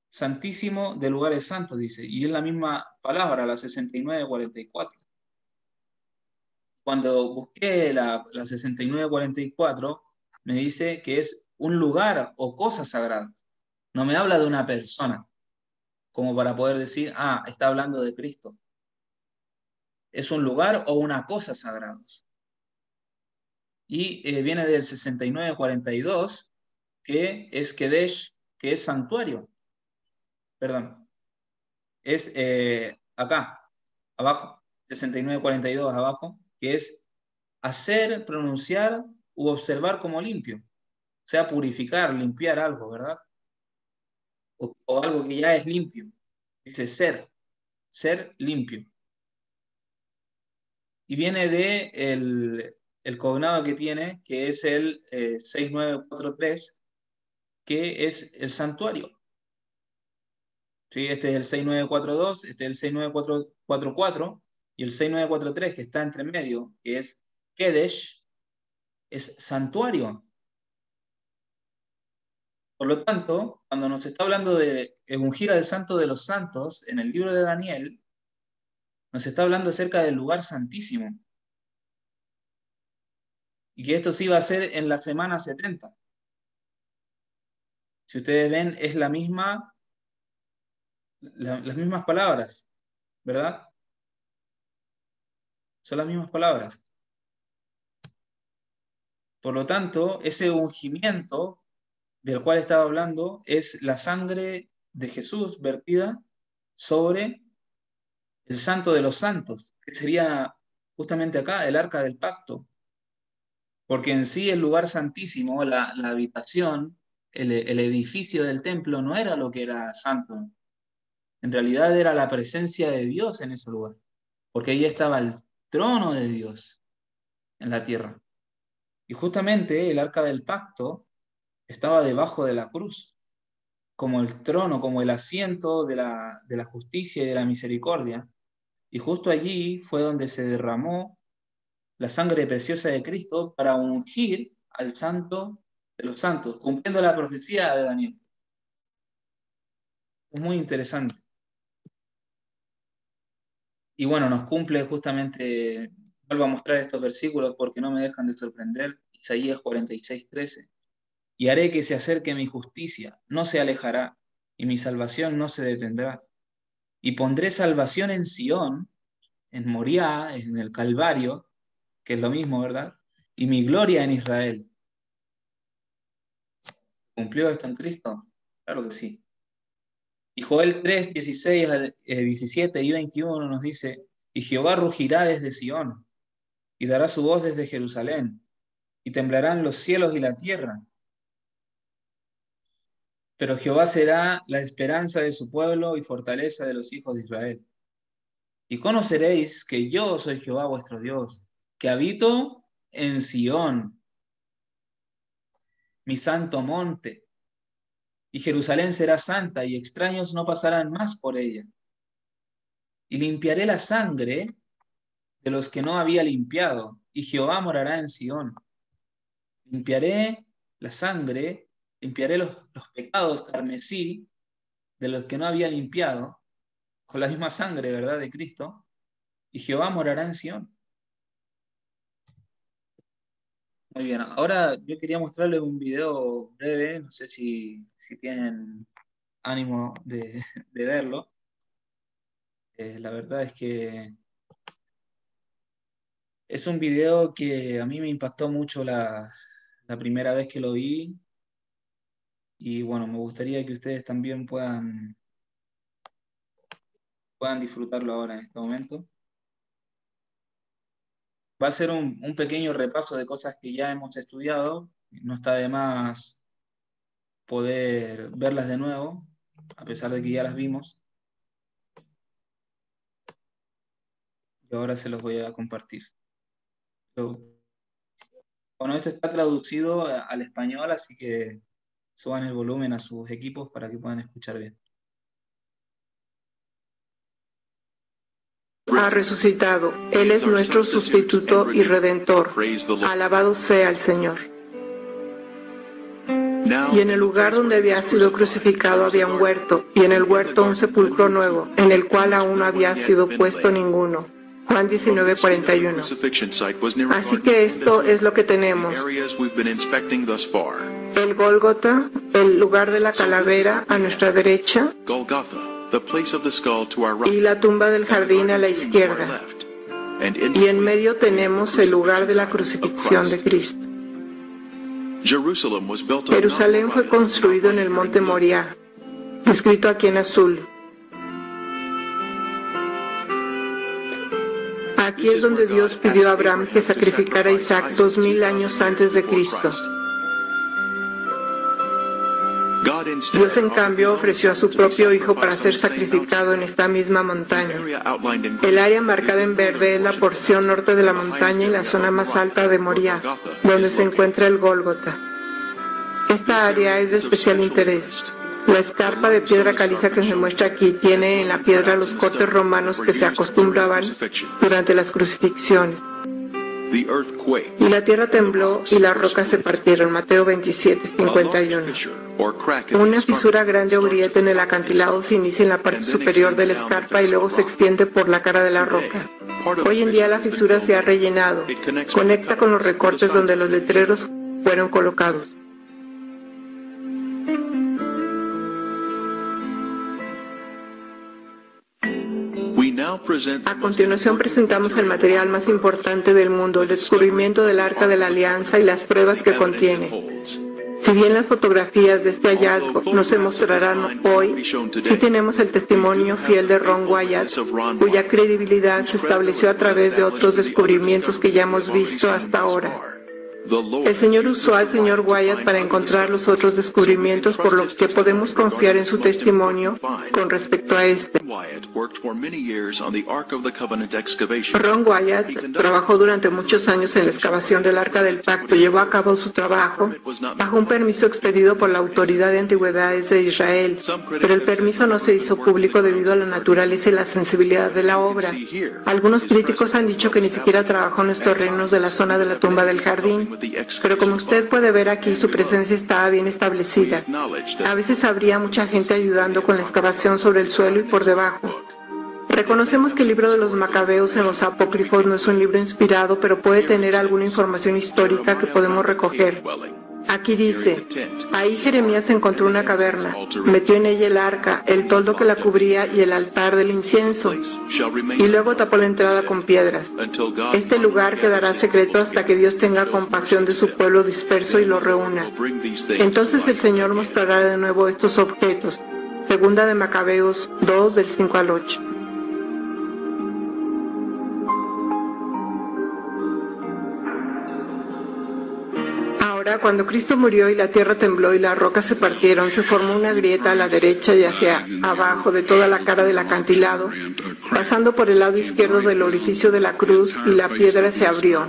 Speaker 1: Santísimo de lugares santos, dice, y es la misma palabra, la 6944. Cuando busqué la 6944, me dice que es un lugar o cosa sagrada. No me habla de una persona, como para poder decir, ah, está hablando de Cristo. Es un lugar o una cosa sagrados. Y viene del 6942, que es Kedesh, que es santuario. Perdón. Es acá, abajo, 6942 abajo, que es hacer, pronunciar u observar como limpio. O sea, purificar, limpiar algo, ¿verdad? O algo que ya es limpio. Dice ser limpio. Y viene de el cognado que tiene, que es el 6943, que es el santuario. ¿Sí? Este es el 6942, este es el 6944 y el 6943 que está entre medio, que es Kedesh, es santuario. Por lo tanto, cuando nos está hablando de ungir al santo de los santos en el libro de Daniel, nos está hablando acerca del lugar santísimo. Y que esto sí va a ser en la semana 70. Si ustedes ven, es las mismas palabras, ¿verdad? Son las mismas palabras. Por lo tanto, ese ungimiento del cual estaba hablando es la sangre de Jesús vertida sobre el santo de los santos, que sería justamente acá el arca del pacto. Porque en sí el lugar santísimo, la habitación, el edificio del templo no era lo que era santo. En realidad era la presencia de Dios en ese lugar. Porque ahí estaba el trono de Dios en la tierra. Y justamente el arca del pacto estaba debajo de la cruz, como el trono, como el asiento de la justicia y de la misericordia. Y justo allí fue donde se derramó la sangre preciosa de Cristo para ungir al santo de los santos, cumpliendo la profecía de Daniel. Es muy interesante. Y bueno, nos cumple justamente, vuelvo a mostrar estos versículos porque no me dejan de sorprender. Isaías 46:13. Y haré que se acerque mi justicia, no se alejará, y mi salvación no se detendrá. Y pondré salvación en Sión, en Moriah, en el Calvario, que es lo mismo, ¿verdad? Y mi gloria en Israel. ¿Cumplió esto en Cristo? Claro que sí. Y Joel 3, 16, 17 y 21 nos dice, y Jehová rugirá desde Sión, y dará su voz desde Jerusalén, y temblarán los cielos y la tierra. Pero Jehová será la esperanza de su pueblo y fortaleza de los hijos de Israel. Y conoceréis que yo soy Jehová vuestro Dios, que habito en Sión, mi santo monte, y Jerusalén será santa, y extraños no pasarán más por ella. Y limpiaré la sangre de los que no había limpiado, y Jehová morará en Sión. Limpiaré la sangre, limpiaré los pecados carmesí de los que no había limpiado, con la misma sangre, ¿verdad?, de Cristo, y Jehová morará en Sión. Muy bien, ahora yo quería mostrarles un video breve, no sé si tienen ánimo de verlo. La verdad es que es un video que a mí me impactó mucho la primera vez que lo vi y bueno, me gustaría que ustedes también puedan disfrutarlo ahora en este momento. Va a ser un pequeño repaso de cosas que ya hemos estudiado, no está de más poder verlas de nuevo, a pesar de que ya las vimos. Y ahora se los voy a compartir. Bueno, esto está traducido al español, así que suban el volumen a sus equipos para que puedan escuchar bien.
Speaker 5: Ha resucitado. Él es nuestro sustituto y redentor. Alabado sea el Señor. Y en el lugar donde había sido crucificado había un huerto, y en el huerto un sepulcro nuevo, en el cual aún no había sido puesto ninguno. Juan 19:41. Así que esto es lo que tenemos. El Gólgota, el lugar de la calavera a nuestra derecha, y la tumba del jardín a la izquierda. Y en medio tenemos el lugar de la crucifixión de Cristo. Jerusalén fue construido en el monte Moriah, escrito aquí en azul. Aquí es donde Dios pidió a Abraham que sacrificara a Isaac 2000 años antes de Cristo. Dios, en cambio, ofreció a su propio Hijo para ser sacrificado en esta misma montaña. El área marcada en verde es la porción norte de la montaña y la zona más alta de Moriah, donde se encuentra el Gólgota. Esta área es de especial interés. La escarpa de piedra caliza que se muestra aquí tiene en la piedra los cortes romanos que se acostumbraban durante las crucifixiones. Y la tierra tembló y las rocas se partieron. Mateo 27:51. Una fisura grande o grieta en el acantilado se inicia en la parte superior de la escarpa y luego se extiende por la cara de la roca. Hoy en día la fisura se ha rellenado. Conecta con los recortes donde los letreros fueron colocados. A continuación presentamos el material más importante del mundo, el descubrimiento del Arca de la Alianza y las pruebas que contiene. Si bien las fotografías de este hallazgo no se mostrarán hoy, sí tenemos el testimonio fiel de Ron Wyatt, cuya credibilidad se estableció a través de otros descubrimientos que ya hemos visto hasta ahora. El Señor usó al Sr. Wyatt para encontrar los otros descubrimientos, por lo que podemos confiar en su testimonio con respecto a este. Ron Wyatt trabajó durante muchos años en la excavación del Arca del Pacto. Llevó a cabo su trabajo bajo un permiso expedido por la Autoridad de Antigüedades de Israel, pero el permiso no se hizo público debido a la naturaleza y la sensibilidad de la obra. Algunos críticos han dicho que ni siquiera trabajó en los terrenos de la zona de la tumba del jardín. Pero como usted puede ver aquí, su presencia estaba bien establecida. A veces habría mucha gente ayudando con la excavación sobre el suelo y por debajo. Reconocemos que el libro de los Macabeos en los Apócrifos no es un libro inspirado, pero puede tener alguna información histórica que podemos recoger. Aquí dice: ahí Jeremías encontró una caverna, metió en ella el arca, el toldo que la cubría y el altar del incienso, y luego tapó la entrada con piedras. Este lugar quedará secreto hasta que Dios tenga compasión de su pueblo disperso y lo reúna. Entonces el Señor mostrará de nuevo estos objetos. Segunda de Macabeos 2, del 5 al 8. Cuando Cristo murió y la tierra tembló y las rocas se partieron, se formó una grieta a la derecha y hacia abajo de toda la cara del acantilado, pasando por el lado izquierdo del orificio de la cruz, y la piedra se abrió.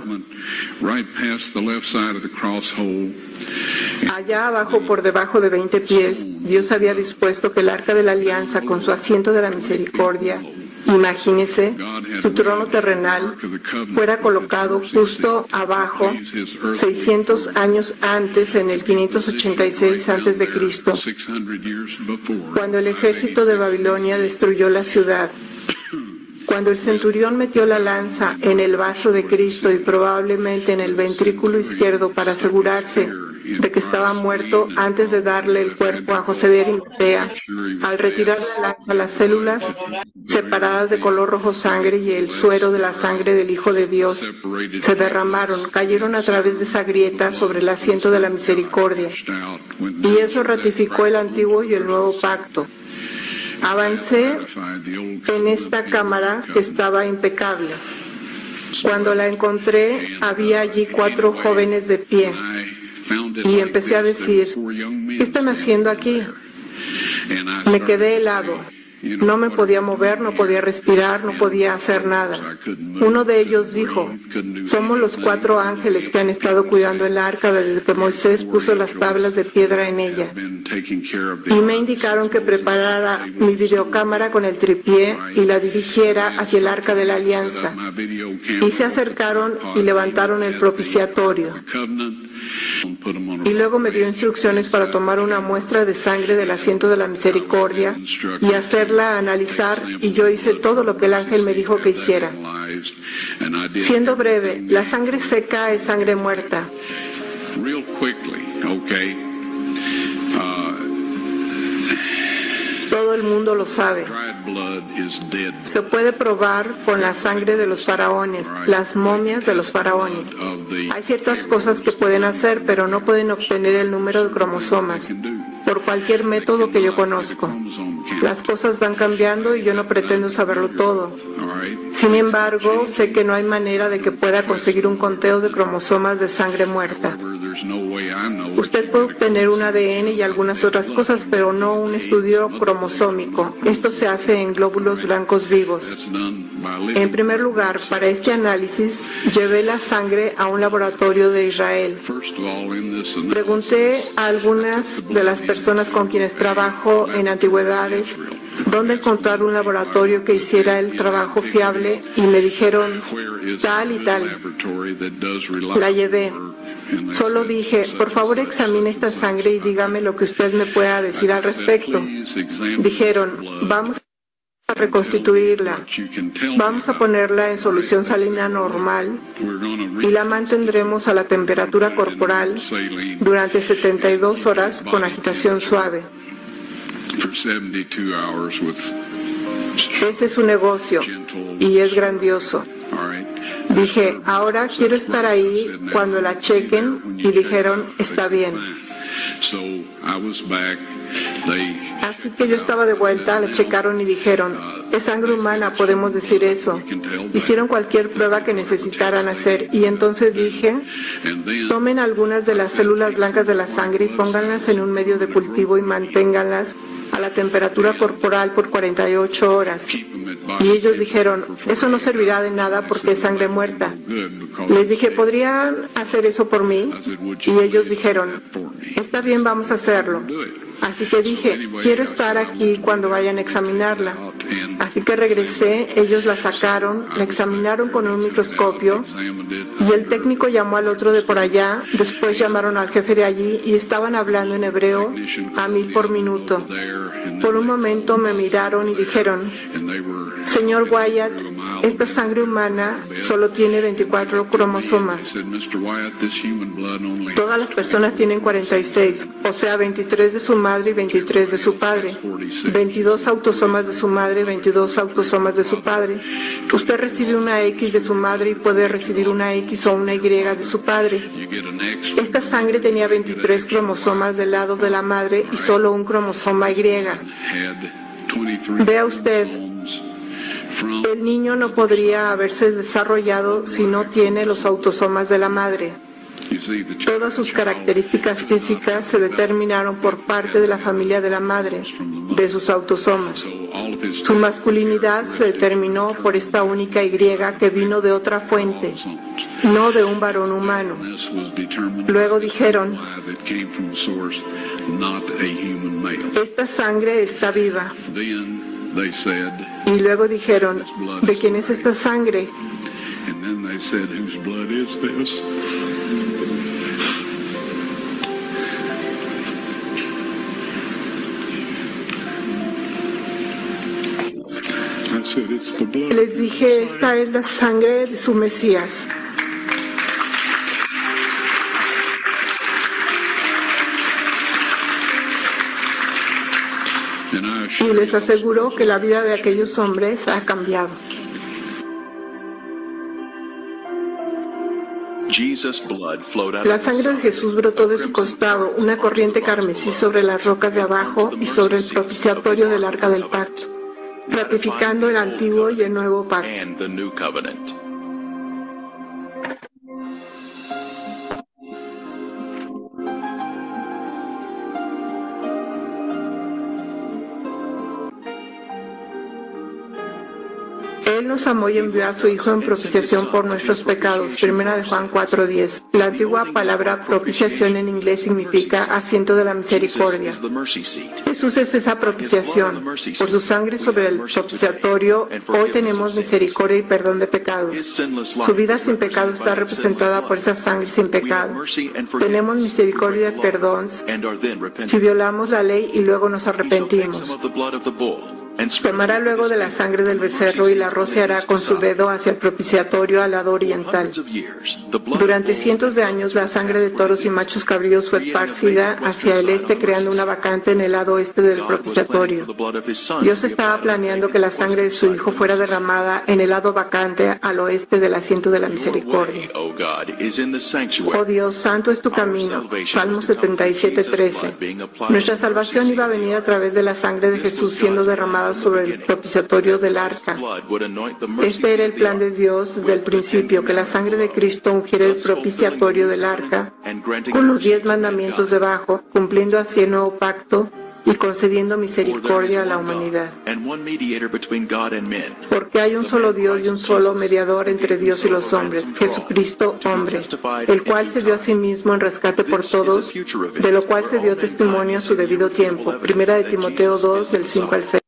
Speaker 5: Allá abajo, por debajo de 20 pies, Dios había dispuesto que el Arca de la Alianza, con su asiento de la misericordia, imagínese, su trono terrenal, fuera colocado justo abajo, 600 años antes, en el 586 a.C., cuando el ejército de Babilonia destruyó la ciudad. Cuando el centurión metió la lanza en el vaso de Cristo y probablemente en el ventrículo izquierdo para asegurarse de que estaba muerto antes de darle el cuerpo a José de Arimatea, al retirar la lanza, las células separadas de color rojo sangre y el suero de la sangre del Hijo de Dios se derramaron, cayeron a través de esa grieta sobre el asiento de la misericordia. Y eso ratificó el antiguo y el nuevo pacto. Avancé en esta cámara que estaba impecable. Cuando la encontré, había allí 4 jóvenes de pie. Y empecé a decir, ¿qué están haciendo aquí? Me quedé helado. No me podía mover, no podía respirar, no podía hacer nada. Uno de ellos dijo, somos los 4 ángeles que han estado cuidando el arca desde que Moisés puso las tablas de piedra en ella. Y me indicaron que preparara mi videocámara con el tripié y la dirigiera hacia el arca de la alianza. Y se acercaron y levantaron el propiciatorio. Y luego me dio instrucciones para tomar una muestra de sangre del asiento de la misericordia y hacerla analizar, y yo hice todo lo que el ángel me dijo que hiciera. Siendo breve, la sangre seca es sangre muerta. Todo el mundo lo sabe. Se puede probar con la sangre de los faraones, las momias de los faraones. Hay ciertas cosas que pueden hacer, pero no pueden obtener el número de cromosomas por cualquier método que yo conozco. Las cosas van cambiando y yo no pretendo saberlo todo. Sin embargo, sé que no hay manera de que pueda conseguir un conteo de cromosomas de sangre muerta. Usted puede obtener un ADN y algunas otras cosas, pero no un estudio cromosómico. Esto se hace en glóbulos blancos vivos. En primer lugar, para este análisis, llevé la sangre a un laboratorio de Israel. Pregunté a algunas de las personas con quienes trabajo en antigüedades dónde encontrar un laboratorio que hiciera el trabajo fiable y me dijeron tal y tal. La llevé. Solo dije, por favor examine esta sangre y dígame lo que usted me pueda decir al respecto. Dijeron, vamos a reconstituirla, vamos a ponerla en solución salina normal y la mantendremos a la temperatura corporal durante 72 horas con agitación suave. Ese es su negocio y es grandioso. Dije, ahora quiero estar ahí cuando la chequen, y dijeron, está bien. Así que yo estaba de vuelta, la checaron y dijeron, es sangre humana, podemos decir eso. Hicieron cualquier prueba que necesitaran hacer y entonces dije, tomen algunas de las células blancas de la sangre y pónganlas en un medio de cultivo y manténganlas a la temperatura corporal por 48 horas. Y ellos dijeron, eso no servirá de nada porque es sangre muerta. Les dije, ¿podrían hacer eso por mí? Y ellos dijeron, está bien, vamos a hacerlo. Así que dije, quiero estar aquí cuando vayan a examinarla. Así que regresé, ellos la sacaron, la examinaron con un microscopio y el técnico llamó al otro de por allá, después llamaron al jefe de allí y estaban hablando en hebreo a 1000 por minuto. Por un momento me miraron y dijeron, señor Wyatt, esta sangre humana solo tiene 24 cromosomas. Todas las personas tienen 46, o sea 23 de su madre y 23 de su padre, 22 autosomas de su madre y 22 autosomas de su padre. Usted recibe una X de su madre y puede recibir una X o una Y de su padre. Esta sangre tenía 23 cromosomas del lado de la madre y solo un cromosoma Y. Vea usted, el niño no podría haberse desarrollado si no tiene los autosomas de la madre. Todas sus características físicas se determinaron por parte de la familia de la madre, de sus autosomas. Su masculinidad se determinó por esta única Y que vino de otra fuente, no de un varón humano. Luego dijeron, esta sangre está viva. Y luego dijeron, ¿de quién es esta sangre? Les dije, esta es la sangre de su Mesías. Y les aseguro que la vida de aquellos hombres ha cambiado. La sangre de Jesús brotó de su costado, una corriente carmesí sobre las rocas de abajo y sobre el propiciatorio del Arca del Pacto, ratificando el antiguo y el nuevo pacto. Él nos amó y envió a su Hijo en propiciación por nuestros pecados. 1 de Juan 4:10. La antigua palabra propiciación en inglés significa asiento de la misericordia. Jesús es esa propiciación. Por su sangre sobre el propiciatorio, hoy tenemos misericordia y perdón de pecados. Su vida sin pecado está representada por esa sangre sin pecado. Tenemos misericordia y perdón si violamos la ley y luego nos arrepentimos. Tomará luego de la sangre del becerro y la rociará con su dedo hacia el propiciatorio al lado oriental. Durante cientos de años, la sangre de toros y machos cabríos fue esparcida hacia el este, creando una vacante en el lado oeste del propiciatorio. Dios estaba planeando que la sangre de su Hijo fuera derramada en el lado vacante al oeste del asiento de la misericordia. Oh Dios, santo es tu camino. Salmo 77:13. Nuestra salvación iba a venir a través de la sangre de Jesús siendo derramada sobre el propiciatorio del arca. Este era el plan de Dios desde el principio, que la sangre de Cristo ungiera el propiciatorio del arca con los 10 mandamientos debajo, cumpliendo así el nuevo pacto y concediendo misericordia a la humanidad. Porque hay un solo Dios y un solo mediador entre Dios y los hombres, Jesucristo hombre, el cual se dio a sí mismo en rescate por todos, de lo cual se dio testimonio a su debido tiempo. 1 de Timoteo 2, del 5 al 6.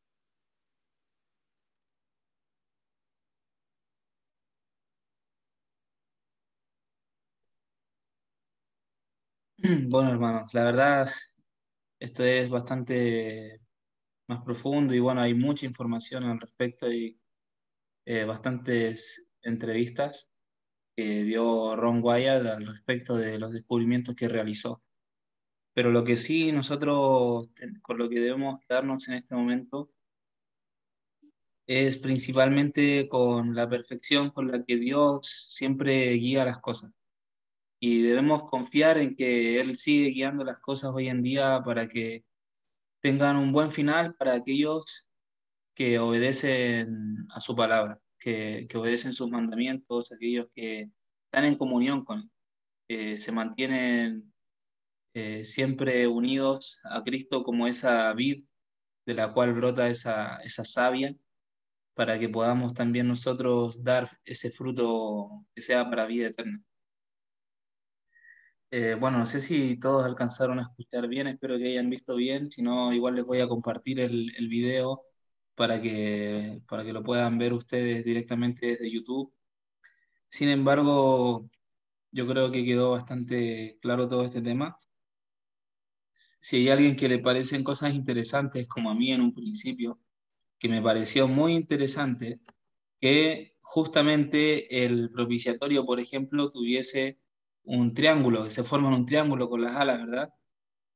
Speaker 1: Bueno, hermanos, la verdad, esto es bastante más profundo y bueno, hay mucha información al respecto y bastantes entrevistas que dio Ron Wyatt al respecto de los descubrimientos que realizó. Pero lo que sí nosotros, con lo que debemos quedarnos en este momento, es principalmente con la perfección con la que Dios siempre guía las cosas. Y debemos confiar en que Él sigue guiando las cosas hoy en día para que tengan un buen final para aquellos que obedecen a su palabra, que obedecen sus mandamientos, aquellos que están en comunión con Él, que se mantienen siempre unidos a Cristo como esa vid de la cual brota esa savia, para que podamos también nosotros dar ese fruto que sea para vida eterna. Bueno, no sé si todos alcanzaron a escuchar bien, espero que hayan visto bien, si no, igual les voy a compartir el video para que lo puedan ver ustedes directamente desde YouTube. Sin embargo, yo creo que quedó bastante claro todo este tema. Si hay alguien que le parecen cosas interesantes, como a mí en un principio, que me pareció muy interesante, que justamente el propiciatorio, por ejemplo, tuviese un triángulo, que se forman un triángulo con las alas, ¿verdad?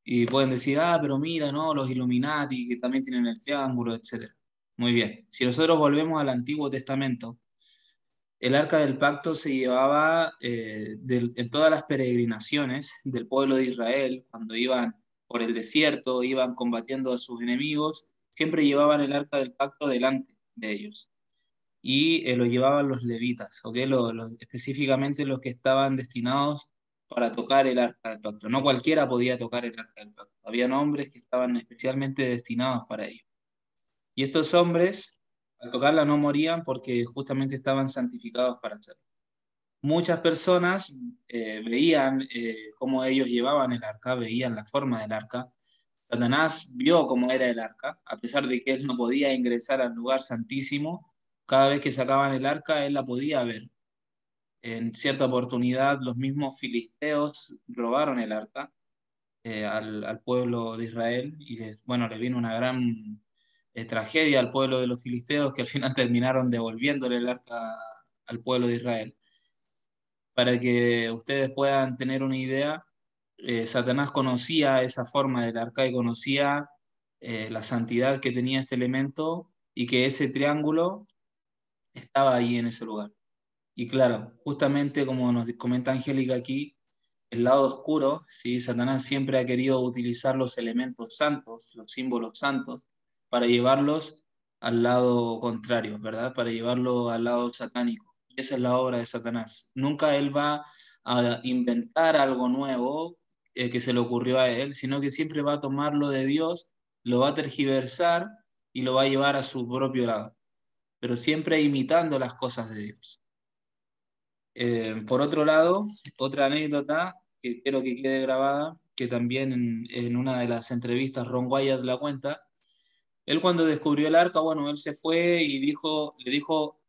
Speaker 1: Y pueden decir, ah, pero mira, ¿no? Los Illuminati, que también tienen el triángulo, etc. Muy bien. Si nosotros volvemos al Antiguo Testamento, el Arca del Pacto se llevaba en todas las peregrinaciones del pueblo de Israel, cuando iban por el desierto, iban combatiendo a sus enemigos, siempre llevaban el Arca del Pacto delante de ellos. Y lo llevaban los levitas, ¿ok? Específicamente los que estaban destinados para tocar el Arca del Pacto. No cualquiera podía tocar el Arca del Pacto. Habían hombres que estaban especialmente destinados para ello. Y estos hombres, al tocarla, no morían porque justamente estaban santificados para hacerlo. Muchas personas veían cómo ellos llevaban el arca, veían la forma del arca. Satanás vio cómo era el arca, a pesar de que él no podía ingresar al lugar santísimo. Cada vez que sacaban el arca, él la podía ver. En cierta oportunidad, los mismos filisteos robaron el arca al pueblo de Israel y bueno, le vino una gran tragedia al pueblo de los filisteos, que al final terminaron devolviéndole el arca al pueblo de Israel. Para que ustedes puedan tener una idea, Satanás conocía esa forma del arca y conocía la santidad que tenía este elemento y que ese triángulo estaba ahí en ese lugar. Y claro, justamente como nos comenta Angélica aquí, el lado oscuro, ¿sí? Satanás siempre ha querido utilizar los elementos santos, los símbolos santos, para llevarlos al lado contrario, ¿verdad? Para llevarlo al lado satánico. Y esa es la obra de Satanás. Nunca él va a inventar algo nuevo que se le ocurrió a él, sino que siempre va a tomar lo de Dios, lo va a tergiversar y lo va a llevar a su propio lado, pero siempre imitando las cosas de Dios. Por otro lado, otra anécdota que quiero que quede grabada, que también en una de las entrevistas Ron Wyatt la cuenta, él cuando descubrió el arca, bueno, él se fue y le dijo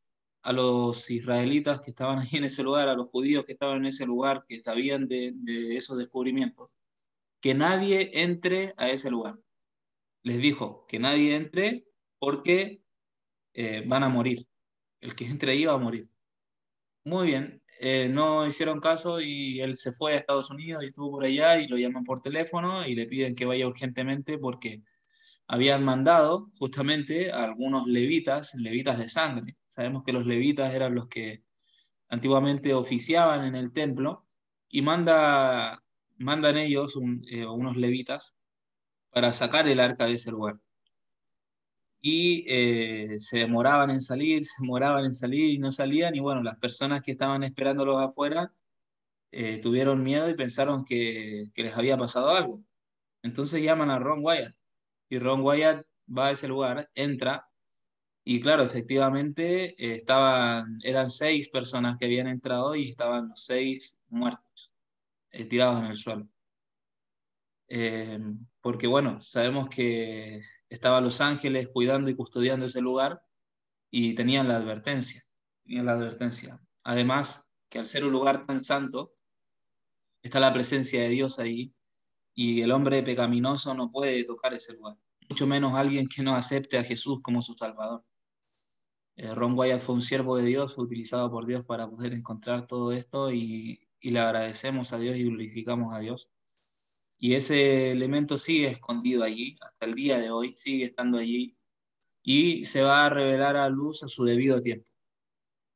Speaker 1: a los israelitas que estaban ahí en ese lugar, a los judíos que estaban en ese lugar, que sabían de esos descubrimientos, que nadie entre a ese lugar. Les dijo que nadie entre porque van a morir. El que entre ahí va a morir. Muy bien, no hicieron caso y él se fue a Estados Unidos y estuvo por allá y lo llaman por teléfono y le piden que vaya urgentemente porque habían mandado justamente a algunos levitas, levitas de sangre. Sabemos que los levitas eran los que antiguamente oficiaban en el templo y mandan ellos unos levitas para sacar el arca de ese lugar. Y se demoraban en salir, se demoraban en salir y no salían y bueno, las personas que estaban esperándolos afuera tuvieron miedo y pensaron que les había pasado algo. Entonces llaman a Ron Wyatt y Ron Wyatt va a ese lugar, entra y claro, efectivamente eran 6 personas que habían entrado y estaban los 6 muertos, tirados en el suelo. Eh, Porque bueno, sabemos que estaban los ángeles cuidando y custodiando ese lugar y tenían la advertencia, tenían la advertencia. Además, que al ser un lugar tan santo, está la presencia de Dios ahí y el hombre pecaminoso no puede tocar ese lugar, mucho menos alguien que no acepte a Jesús como su Salvador. Ron Wyatt fue un siervo de Dios, fue utilizado por Dios para poder encontrar todo esto y le agradecemos a Dios y glorificamos a Dios. Y ese elemento sigue escondido allí, hasta el día de hoy, sigue estando allí y se va a revelar a luz a su debido tiempo.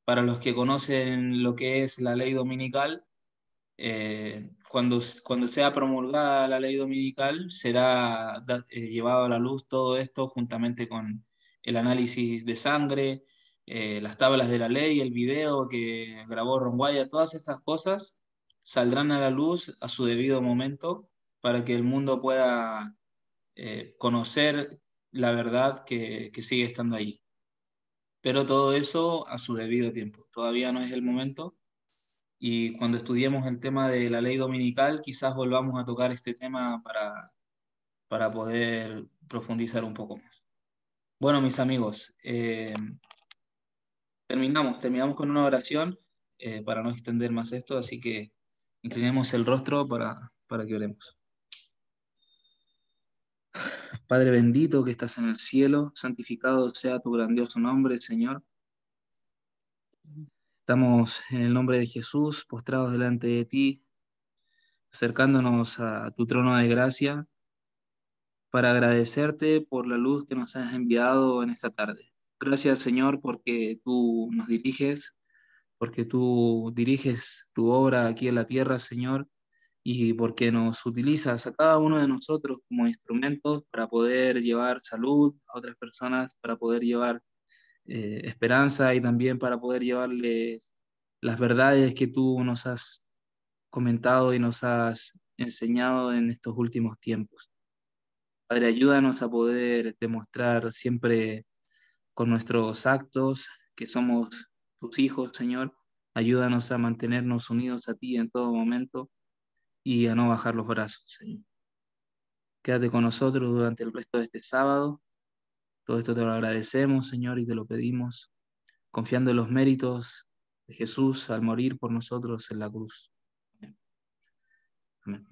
Speaker 1: Para los que conocen lo que es la ley dominical, cuando sea promulgada la ley dominical, será llevado a la luz todo esto juntamente con el análisis de sangre, las tablas de la ley, el video que grabó Ron Wyatt, todas estas cosas saldrán a la luz a su debido momento para que el mundo pueda conocer la verdad que sigue estando ahí. Pero todo eso a su debido tiempo. Todavía no es el momento y cuando estudiemos el tema de la ley dominical, quizás volvamos a tocar este tema para poder profundizar un poco más. Bueno, mis amigos, terminamos con una oración para no extender más esto, así que inclinemos el rostro para que oremos. Padre bendito que estás en el cielo, santificado sea tu grandioso nombre, Señor. Estamos en el nombre de Jesús, postrados delante de ti, acercándonos a tu trono de gracia para agradecerte por la luz que nos has enviado en esta tarde. Gracias, Señor, porque tú nos diriges, porque tú diriges tu obra aquí en la tierra, Señor, y porque nos utilizas a cada uno de nosotros como instrumentos para poder llevar salud a otras personas, para poder llevar esperanza y también para poder llevarles las verdades que tú nos has comentado y nos has enseñado en estos últimos tiempos. Padre, ayúdanos a poder demostrar siempre con nuestros actos que somos tus hijos, Señor. Ayúdanos a mantenernos unidos a ti en todo momento y a no bajar los brazos, Señor. Quédate con nosotros durante el resto de este sábado. Todo esto te lo agradecemos, Señor, y te lo pedimos, confiando en los méritos de Jesús al morir por nosotros en la cruz. Amén.